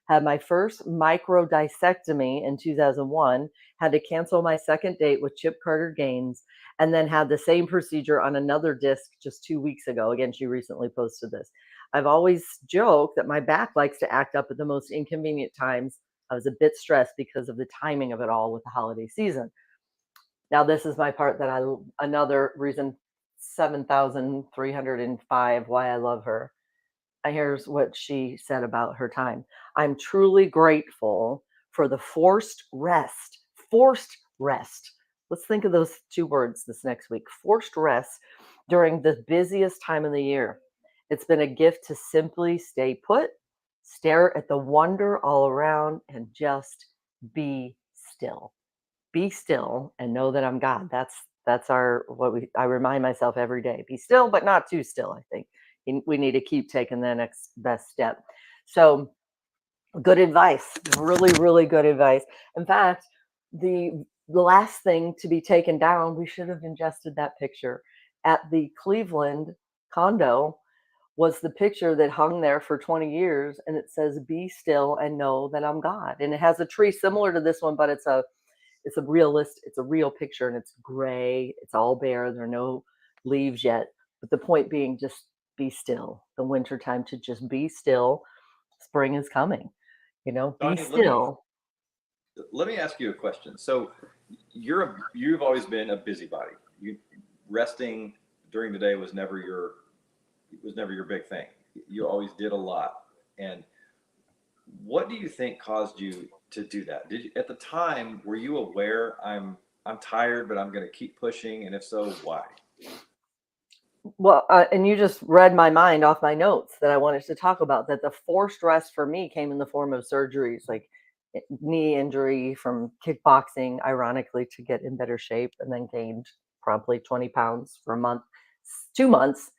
Had my first microdiscectomy in 2001, had to cancel my second date with Chip Carter Gaines, and then had the same procedure on another disc just 2 weeks ago. Again, she recently posted this. I've always joked that my back likes to act up at the most inconvenient times. I was a bit stressed because of the timing of it all with the holiday season. Now, this is my part that another reason, 7,305, why I love her. Here's what she said about her time. I'm truly grateful for the forced rest. Forced rest. Let's think of those two words this next week. Forced rest during the busiest time of the year. It's been a gift to simply stay put, stare at the wonder all around, and just be still. Be still and know that I'm God. That's I remind myself every day. Be still, but not too still, I think. We need to keep taking the next best step. So good advice, really, really good advice. In fact, the last thing to be taken down, we should have ingested that picture at the Cleveland condo, was the picture that hung there for 20 years. And it says, be still and know that I'm God. And it has a tree similar to this one, but it's a real picture, and it's gray. It's all bare. There are no leaves yet. But the point being, just be still. The winter time to just be still. Spring is coming. Be Donnie, still. Let me ask you a question. So you've always been a busybody. Resting during the day was never your big thing. You always did a lot. And what do you think caused you to do that? Did you, at the time, were you aware I'm tired, but I'm going to keep pushing? And if so, why? Well, and you just read my mind off my notes that I wanted to talk about, that the forced rest for me came in the form of surgeries, like knee injury from kickboxing, ironically, to get in better shape, and then gained promptly 20 pounds for a month, 2 months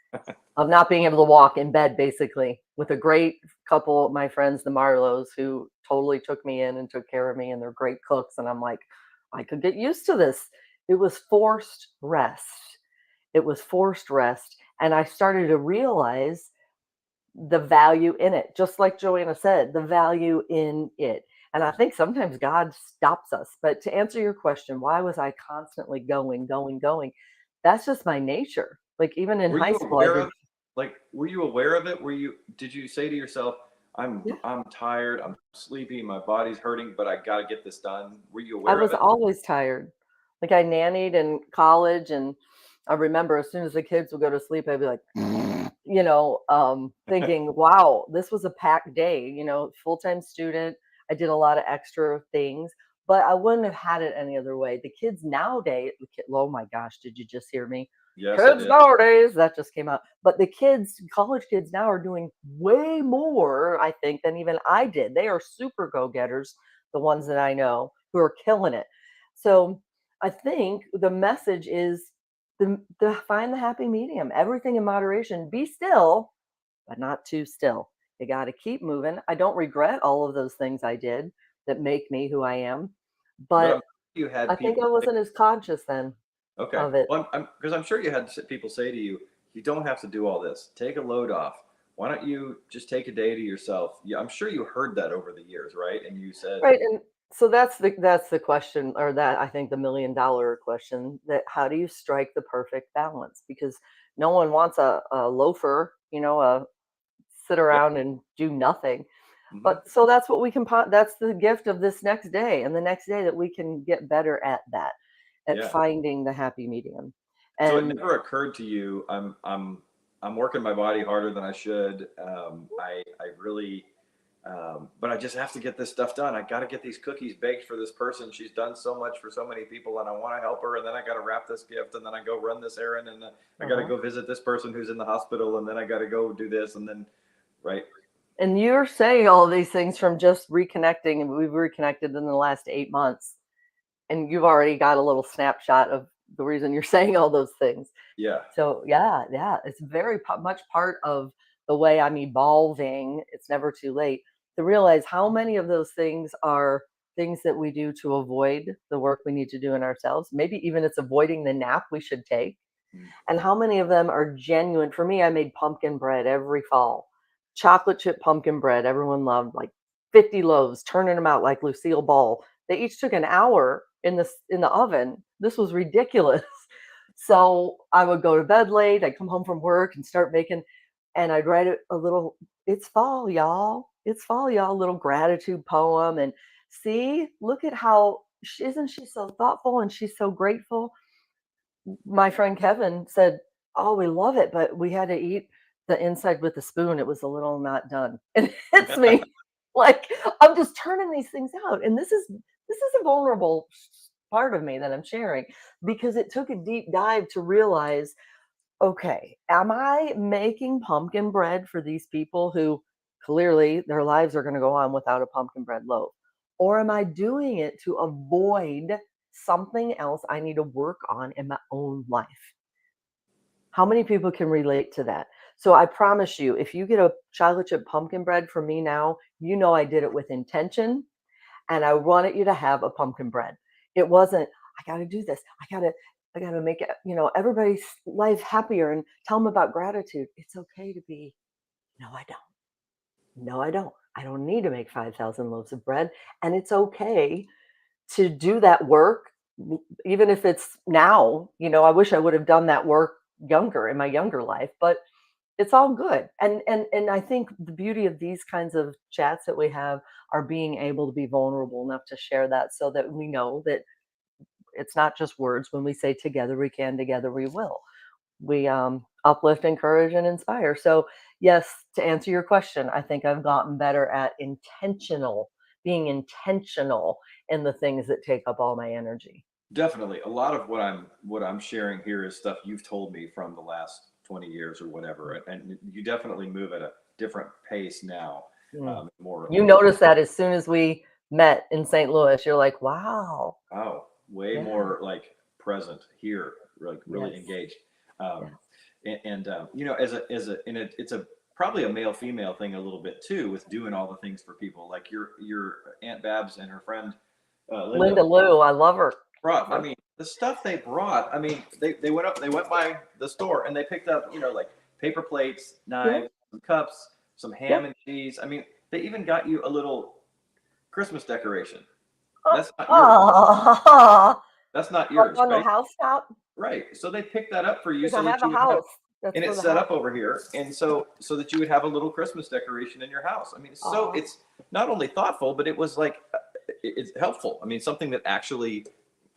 of not being able to walk in bed, basically, with a great couple of my friends, the Marlows, who totally took me in and took care of me, and they're great cooks. And I'm like, I could get used to this. It was forced rest. It was forced rest. And I started to realize the value in it. Just like Joanna said, the value in it. And I think sometimes God stops us. But to answer your question, why was I constantly going? That's just my nature. Like even in high school, were you aware of it? Did you say to yourself, I'm tired, I'm sleepy, my body's hurting, but I got to get this done? Were you aware of it? I was always tired. Like I nannied in college, and I remember as soon as the kids would go to sleep, I'd be like, thinking, wow, this was a packed day, full-time student. I did a lot of extra things, but I wouldn't have had it any other way. The kids nowadays, oh my gosh, did you just hear me? Yes, I Kids did. nowadays, that just came out. But the kids, college kids now are doing way more, I think, than even I did. They are super go-getters, the ones that I know who are killing it. So I think the message is the find the happy medium, everything in moderation. Be still, but not too still. You got to keep moving. I don't regret all of those things I did that make me who I am, But but I'm you I had think people I say, wasn't as conscious then okay, of it. well, I'm because I'm sure you had people say to you, you don't have to do all this. Take a load off. Why don't you just take a day to yourself? Yeah, I'm sure you heard that over the years, right? And you said, Right, and so that's the question, or that I think the $1,000,000 question, that how do you strike the perfect balance? Because no one wants a loafer, sit yeah, around and do nothing. hmm, But so that's what we can that's the gift of this next day and the next day, that we can get better at that, at yeah. finding the happy medium. So it And never occurred to you, I'm working my body harder than I should. I really, but I just have to get this stuff done. I got to get these cookies baked for this person. She's done so much for so many people, and I want to help her. And then I got to wrap this gift, and then I go run this errand, and then I got to uh-huh. go visit this person who's in the hospital, and then I got to go do this, and then, right? And you're saying all these things from just reconnecting, and we've reconnected in the last 8 months, and you've already got a little snapshot of the reason you're saying all those things. Yeah, So yeah, it's very much part of the way I'm evolving. It's never too late to realize how many of those things are things that we do to avoid the work we need to do in ourselves. Maybe even it's avoiding the nap we should take. mm, And how many of them are genuine? For me, I made pumpkin bread every fall, chocolate chip pumpkin bread. Everyone loved, like 50 loaves, turning them out like Lucille Ball. They each took an hour in the oven. This was ridiculous. So I would go to bed late. I'd come home from work and start making, and I'd write a little, "It's fall, y'all. It's fall, y'all," little gratitude poem. And see, look at how, isn't she so thoughtful and she's so grateful? My friend Kevin said, "Oh, we love it, but we had to eat the inside with a spoon. It was a little not done." And it hits me like I'm just turning these things out. And this is a vulnerable part of me that I'm sharing, because it took a deep dive to realize, okay, am I making pumpkin bread for these people who clearly their lives are going to go on without a pumpkin bread loaf? Or am I doing it to avoid something else I need to work on in my own life? How many people can relate to that? So I promise you, if you get a chocolate chip pumpkin bread from me now, I did it with intention, and I wanted you to have a pumpkin bread. It wasn't, I got to do this. I got to make it, everybody's life happier and tell them about gratitude. It's okay to be, no, I don't. No, I don't. I don't need to make 5,000 loaves of bread. And it's okay to do that work, even if it's now. I wish I would have done that work younger, in my younger life, but it's all good. And I think the beauty of these kinds of chats that we have are being able to be vulnerable enough to share that, so that we know that it's not just words. When we say together we can, together we will, we uplift, encourage, and inspire. So yes, to answer your question, I think I've gotten better at being intentional in the things that take up all my energy. definitely. A lot of what I'm sharing here is stuff you've told me from the last 20 years or whatever, and you definitely move at a different pace now, Mm. more You notice that as soon as we met in St. Louis, you're like, wow. oh, way Yeah. more like present here, like really Yes. engaged. Yes. And it's a probably a male female thing a little bit too, with doing all the things for people. Like your Aunt Babs and her friend Linda Linda Lou, I love her. Love brought. I her. mean, the stuff they brought. I mean, they went by the store and they picked up, like paper plates, Yeah. knives, some cups, some ham Yep. and cheese. I mean, they even got you a little Christmas decoration. Oh, That's not yours. oh, That's not like yours, on the right? house top, Right. So they picked that up for you because so I that have a you would have, house. That's and for it's the set house. up over here, and so that you would have a little Christmas decoration in your house. I mean, Oh, it's not only thoughtful, but it was like it's helpful. I mean, something that actually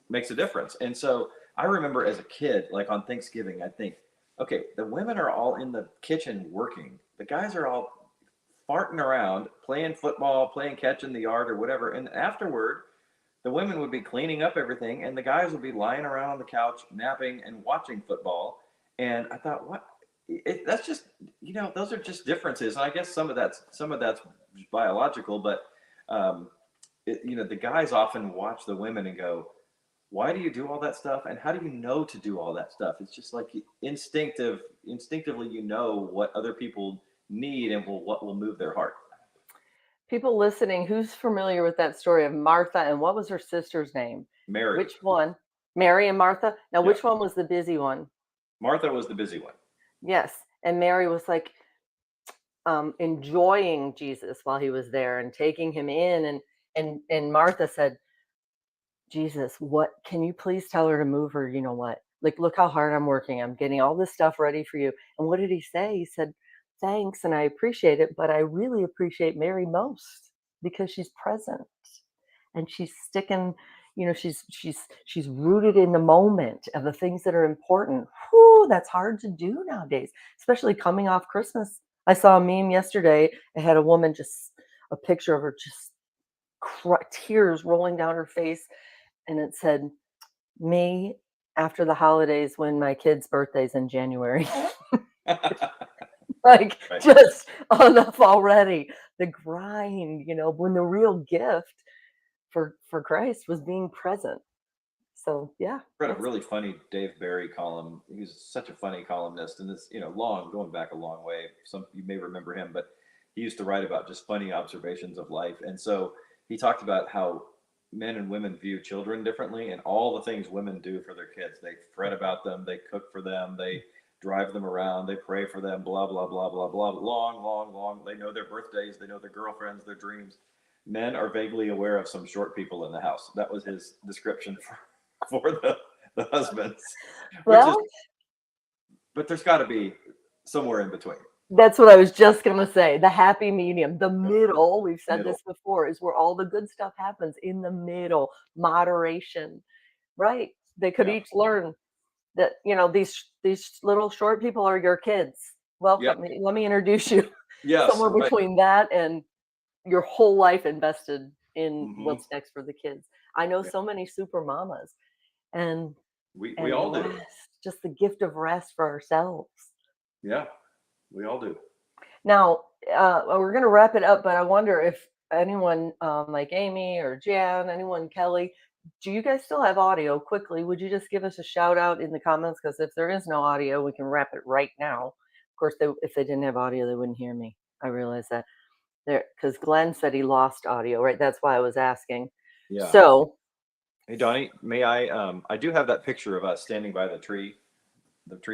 makes a difference. And so I remember as a kid, like on Thanksgiving, I'd think, okay, the women are all in the kitchen working. The guys are all farting around, playing football, playing catch in the yard or whatever. And afterward, the women would be cleaning up everything, and the guys would be lying around on the couch, napping and watching football. And I thought, what? That's just, those are just differences. And I guess some of that's biological, but the guys often watch the women and go, why do you do all that stuff? And how do you know to do all that stuff? It's just like instinctively, what other people need and what will move their heart. People listening, who's familiar with that story of Martha and what was her sister's name? Mary. Which one? Mary and Martha? Now, Yeah. which one was the busy one? Martha was the busy one. Yes. And Mary was like enjoying Jesus while he was there and taking him in. And Martha said, Jesus, what can you please tell her to move her? You know what? Like, look how hard I'm working. I'm getting all this stuff ready for you. And what did he say? He said, thanks, and I appreciate it, but I really appreciate Mary most because she's present and she's sticking, she's rooted in the moment of the things that are important. Whew, that's hard to do nowadays, especially coming off Christmas. I saw a meme yesterday. It had a woman, just a picture of her, just tears rolling down her face. And it said, me after the holidays when my kid's birthday's in January. Like, Right. just enough already. The grind, when the real gift for Christ was being present. So yeah. I read a really funny Dave Barry column. He's such a funny columnist, and it's going back a long way. Some you may remember him, but he used to write about just funny observations of life. And so he talked about how men and women view children differently, and all the things women do for their kids. They fret about them, they cook for them, they drive them around, they pray for them, blah blah blah blah blah. Long, long, long. They know their birthdays, they know their girlfriends, their dreams. Men are vaguely aware of some short people in the house. That was his description for the husbands. Well, But there's got to be somewhere in between. That's what I was just going to say. The happy medium, the middle, we've said this before, is where all the good stuff happens, in the middle, moderation, right? They could each learn that, these little short people are your kids. Welcome. Yep. Let me introduce you. Yes, somewhere right. between that and your whole life invested in what's next for the kids. I know so many super mamas, and we all do. Just the gift of rest for ourselves. Yeah, we all do. Now, we're going to wrap it up, but I wonder if anyone like Amy or Jan, anyone, Kelly, do you guys still have audio? Quickly, would you just give us a shout out in the comments? Because if there is no audio, we can wrap it right now. Of course, if they didn't have audio, they wouldn't hear me. I realize that. There, because Glenn said he lost audio, right? That's why I was asking. Yeah. So, hey Donnie, may I? I do have that picture of us standing by the tree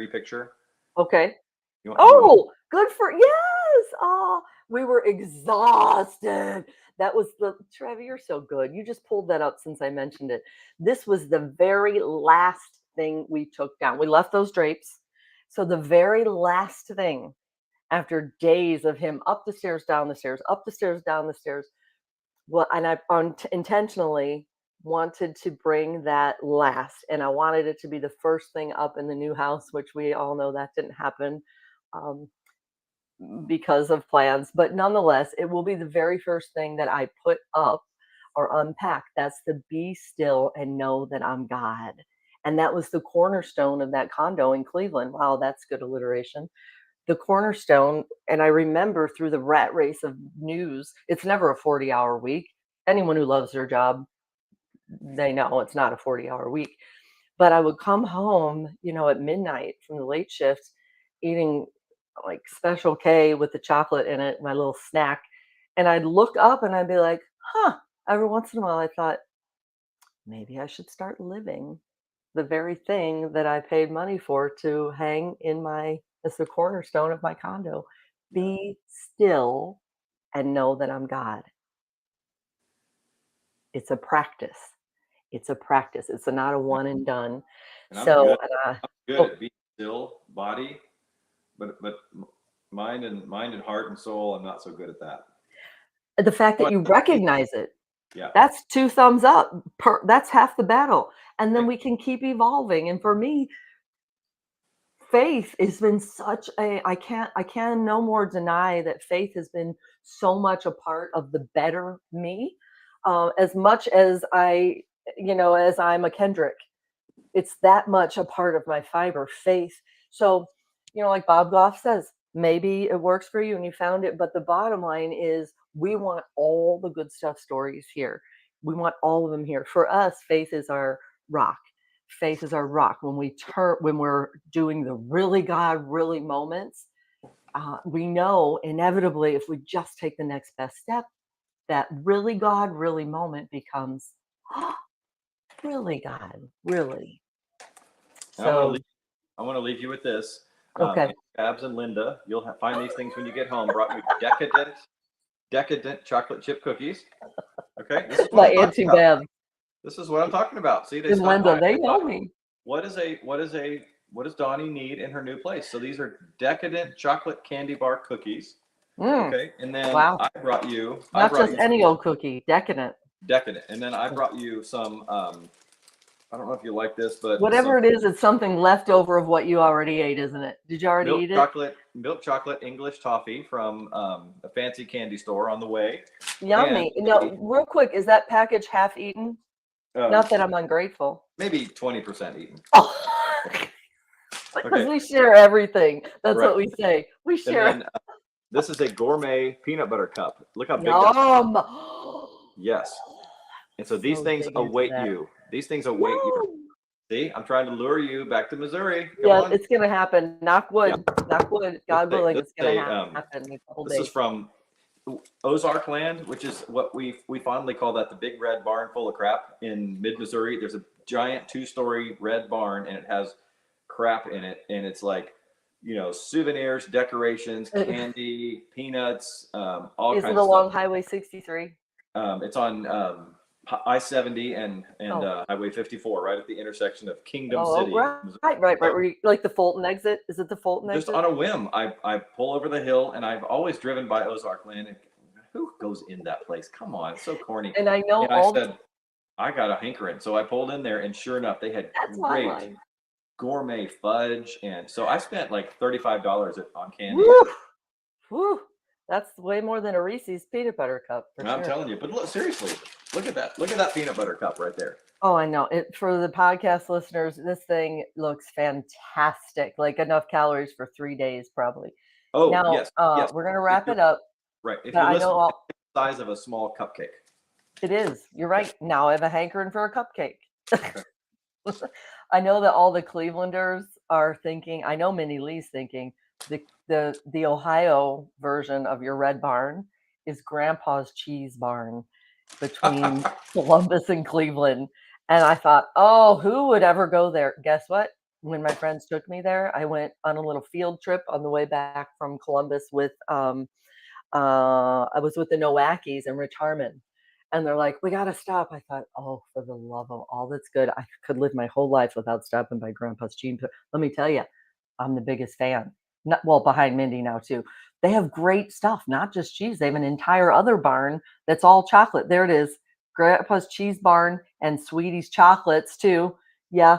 picture. Okay. Good for yes. Oh, we were exhausted. That was Trevor, you're so good. You just pulled that up since I mentioned it. This was the very last thing we took down. We left those drapes. So the very last thing, after days of him up the stairs, down the stairs, up the stairs, down the stairs. Well, and I intentionally wanted to bring that last, and I wanted it to be the first thing up in the new house, which we all know that didn't happen because of plans. But nonetheless, it will be the very first thing that I put up or unpack. That's the be still and know that I'm God. And that was the cornerstone of that condo in Cleveland. Wow, that's good alliteration. The cornerstone, and I remember through the rat race of news, it's never a 40-hour week. Anyone who loves their job, they know it's not a 40-hour week. But I would come home, at midnight from the late shift, eating like Special K with the chocolate in it, my little snack. And I'd look up and I'd be like, every once in a while I thought, maybe I should start living the very thing that I paid money for to hang as the cornerstone of my condo. Be still and know that I'm God. It's a practice. It's not a one and done. And So I'm good at being still, body, but mind and heart and soul, I'm not so good at that. The fact that you recognize it, that's 2 thumbs up. That's half the battle. And then we can keep evolving. And for me, faith has been such I can no more deny that faith has been so much a part of the better me. as much as as I'm a Kendrick, it's that much a part of my fiber, faith. So, like Bob Goff says, maybe it works for you and you found it, but the bottom line is we want all the good stuff stories here. We want all of them here. For us, faith is our rock. Faith is our rock. When we're doing the really God, really moments, we know inevitably if we just take the next best step, that really God, really moment becomes really God, really. And I So, want to leave you with this. okay. Babs and Linda, you'll find these things when you get home. Brought me decadent chocolate chip cookies. Okay, this is what My I'm talking Auntie about. Bev This is what I'm talking about. See, they and stopped Linda, by. they I know thought, me. what does Donnie need in her new place? So these are decadent chocolate candy bar cookies. Mm, Okay, and then wow. I brought you Not just some any old cookie, decadent. decadent, and then I brought you some. I don't know if you like this, but some Whatever it is, it's something left over of what you already ate, isn't it? Did you already eat it? milk chocolate English toffee from a fancy candy store on the way. Yummy. No, real quick, is that package half eaten? Not that I'm ungrateful. Maybe 20% eaten. Oh, because we share everything. That's Right. what we say. We share. And then this is a gourmet peanut butter cup. Look how big that is. Yum. Yes. And so these things dig into await that. you. These things await you. See, I'm trying to lure you back to Missouri. Come Yeah, on. it's gonna happen. Knock wood. Knock wood. God willing, it's gonna happen in a couple This days. is from Ozark land, which is what we fondly call that the big red barn full of crap in mid-Missouri. There's a giant 2-story red barn and it has crap in it, and it's like, souvenirs, decorations, candy, peanuts, all Is kinds it of along stuff. Highway 63? It's on I-70 and Highway 54, right at the intersection of Kingdom City. Right. Where you, like the Fulton exit? Is it the Fulton exit? Just on a whim, I pull over the hill, and I've always driven by Ozark land. And who goes in that place? Come on, it's so corny. And I know I said, I got a hankering, so I pulled in there, and sure enough, they had great gourmet fudge, and so I spent like $35 on candy. Woo! That's way more than a Reese's peanut butter cup. I'm telling you, but look, seriously, look at that! Look at that peanut butter cup right there. Oh, I know. For the podcast listeners, this thing looks fantastic. Like enough calories for 3 days, probably. Oh, now, yes. We're gonna wrap it up. Right. If you listen, it's the size of a small cupcake. It is. You're right. Now I have a hankering for a cupcake. I know that all the Clevelanders are thinking. I know Minnie Lee's thinking the Ohio version of your Red Barn is Grandpa's cheese barn between Columbus and Cleveland. And I thought, oh, who would ever go there? Guess what? When my friends took me there, I went on a little field trip on the way back from Columbus with I was with the Nowackies and Rich Harmon. And they're like, we got to stop. I thought, oh, for the love of all that's good. I could live my whole life without stopping by Grandpa's Cheese. Let me tell you, I'm the biggest fan. Behind Mindy now, too. They have great stuff, not just cheese. They have an entire other barn that's all chocolate. There it is. Grandpa's Cheese Barn and Sweetie's Chocolates, too. Yeah.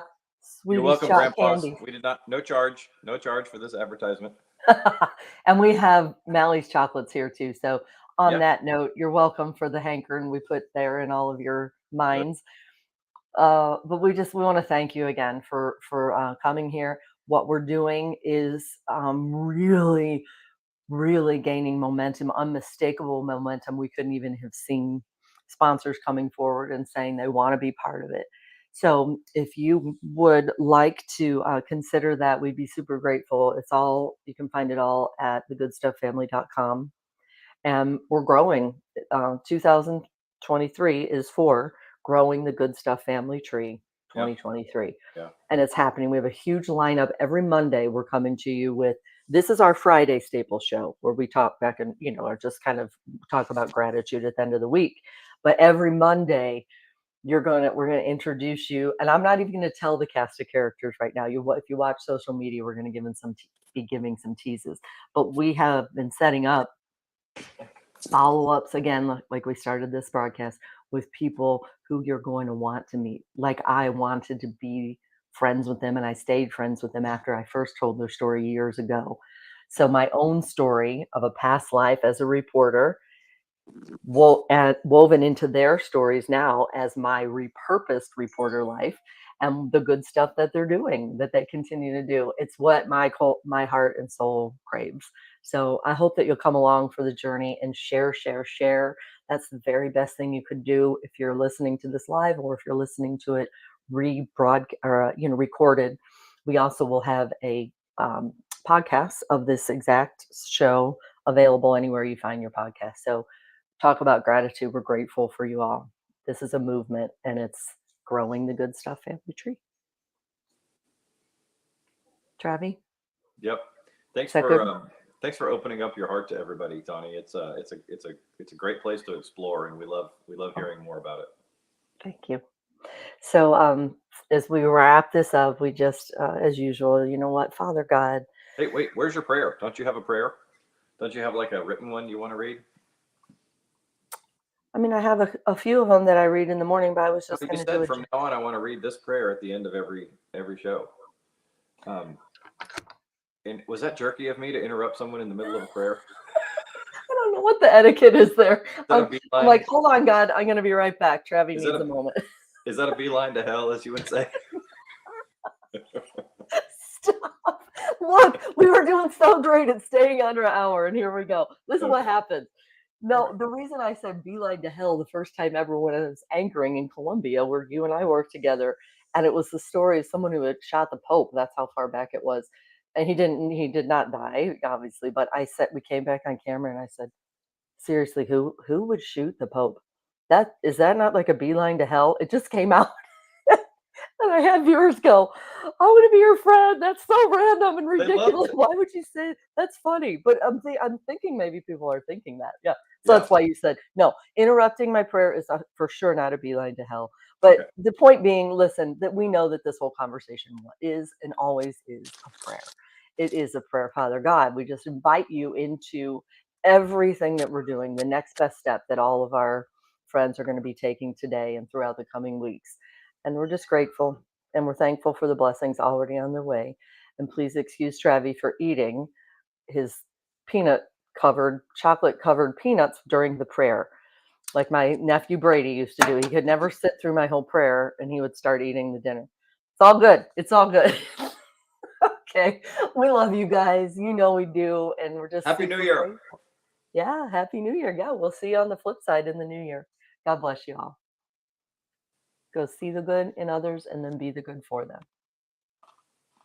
You're welcome, Grandpa's. Candy. We did not, no charge for this advertisement. And we have Mally's Chocolates here, too. So, on that note, you're welcome for the hankering we put there in all of your minds. But we want to thank you again for coming here. What we're doing is really, really gaining momentum, unmistakable momentum. We couldn't even have seen sponsors coming forward and saying they want to be part of it. So if you would like to consider that, we'd be super grateful. You can find it all at thegoodstufffamily.com. And we're growing. 2023 is for growing the Good Stuff Family Tree 2023. Yeah. And it's happening. We have a huge lineup every Monday. We're coming to you with, this is our Friday staple show where we talk back and, or just kind of talk about gratitude at the end of the week. But every Monday, we're going to introduce you. And I'm not even going to tell the cast of characters right now. If you watch social media, we're going to be giving some teases. But we have been setting up follow-ups again, like we started this broadcast, with people who you're going to want to meet. Like I wanted to be friends with them, and I stayed friends with them after I first told their story years ago. So my own story of a past life as a reporter woven into their stories now as my repurposed reporter life and the good stuff that they're doing, that they continue to do. It's what my heart and soul craves. So I hope that you'll come along for the journey and share, share, share. That's the very best thing you could do if you're listening to this live or if you're listening to it recorded. We also will have a podcast of this exact show available anywhere you find your podcast. So talk about gratitude. We're grateful for you all. This is a movement and it's growing the good stuff family tree. Travi? Yep. Thanks Is that good? thanks for opening up your heart to everybody, Donnie. It's a great place to explore, and we love hearing more about it. Thank you. So as we wrap this up, we just, as usual, you know what, Father God. Hey, wait, where's your prayer? Don't you have a prayer? Don't you have like a written one you want to read? I mean, I have a few of them that I read in the morning, but I was just You going to do said it. from now on, I want to read this prayer at the end of every show. And was that jerky of me to interrupt someone in the middle of a prayer? I don't know what the etiquette is there. I'm beeline? like, hold on, God, I'm going to be right back. Travi Is needs that a moment. Is that a beeline to hell, as you would say? Stop. Look, we were doing so great at staying under an hour, and here we go. This is what happens. No, the reason I said beeline to hell the first time ever when I was anchoring in Colombia, where you and I worked together, and it was the story of someone who had shot the Pope. That's how far back it was. And he did not die, obviously, but we came back on camera and I said, seriously, who would shoot the Pope? Is that not like a beeline to hell? It just came out. And I had viewers go, I want to be your friend. That's so random and ridiculous. Why would you say that's funny? But I'm thinking maybe people are thinking that. Yeah. So that's why you said, no, interrupting my prayer is for sure not a beeline to hell. But the point being, listen, that we know that this whole conversation is and always is a prayer. It is a prayer, Father God. We just invite you into everything that we're doing, the next best step that all of our friends are going to be taking today and throughout the coming weeks. And we're just grateful and we're thankful for the blessings already on their way. And please excuse Travi for eating his chocolate covered peanuts during the prayer. Like my nephew Brady used to do. He could never sit through my whole prayer and he would start eating the dinner. It's all good. It's all good. Okay. We love you guys. You know we do. And we're just Happy New Year. Grateful. Yeah. Happy New Year. Yeah. We'll see you on the flip side in the new year. God bless you all. Go see the good in others and then be the good for them.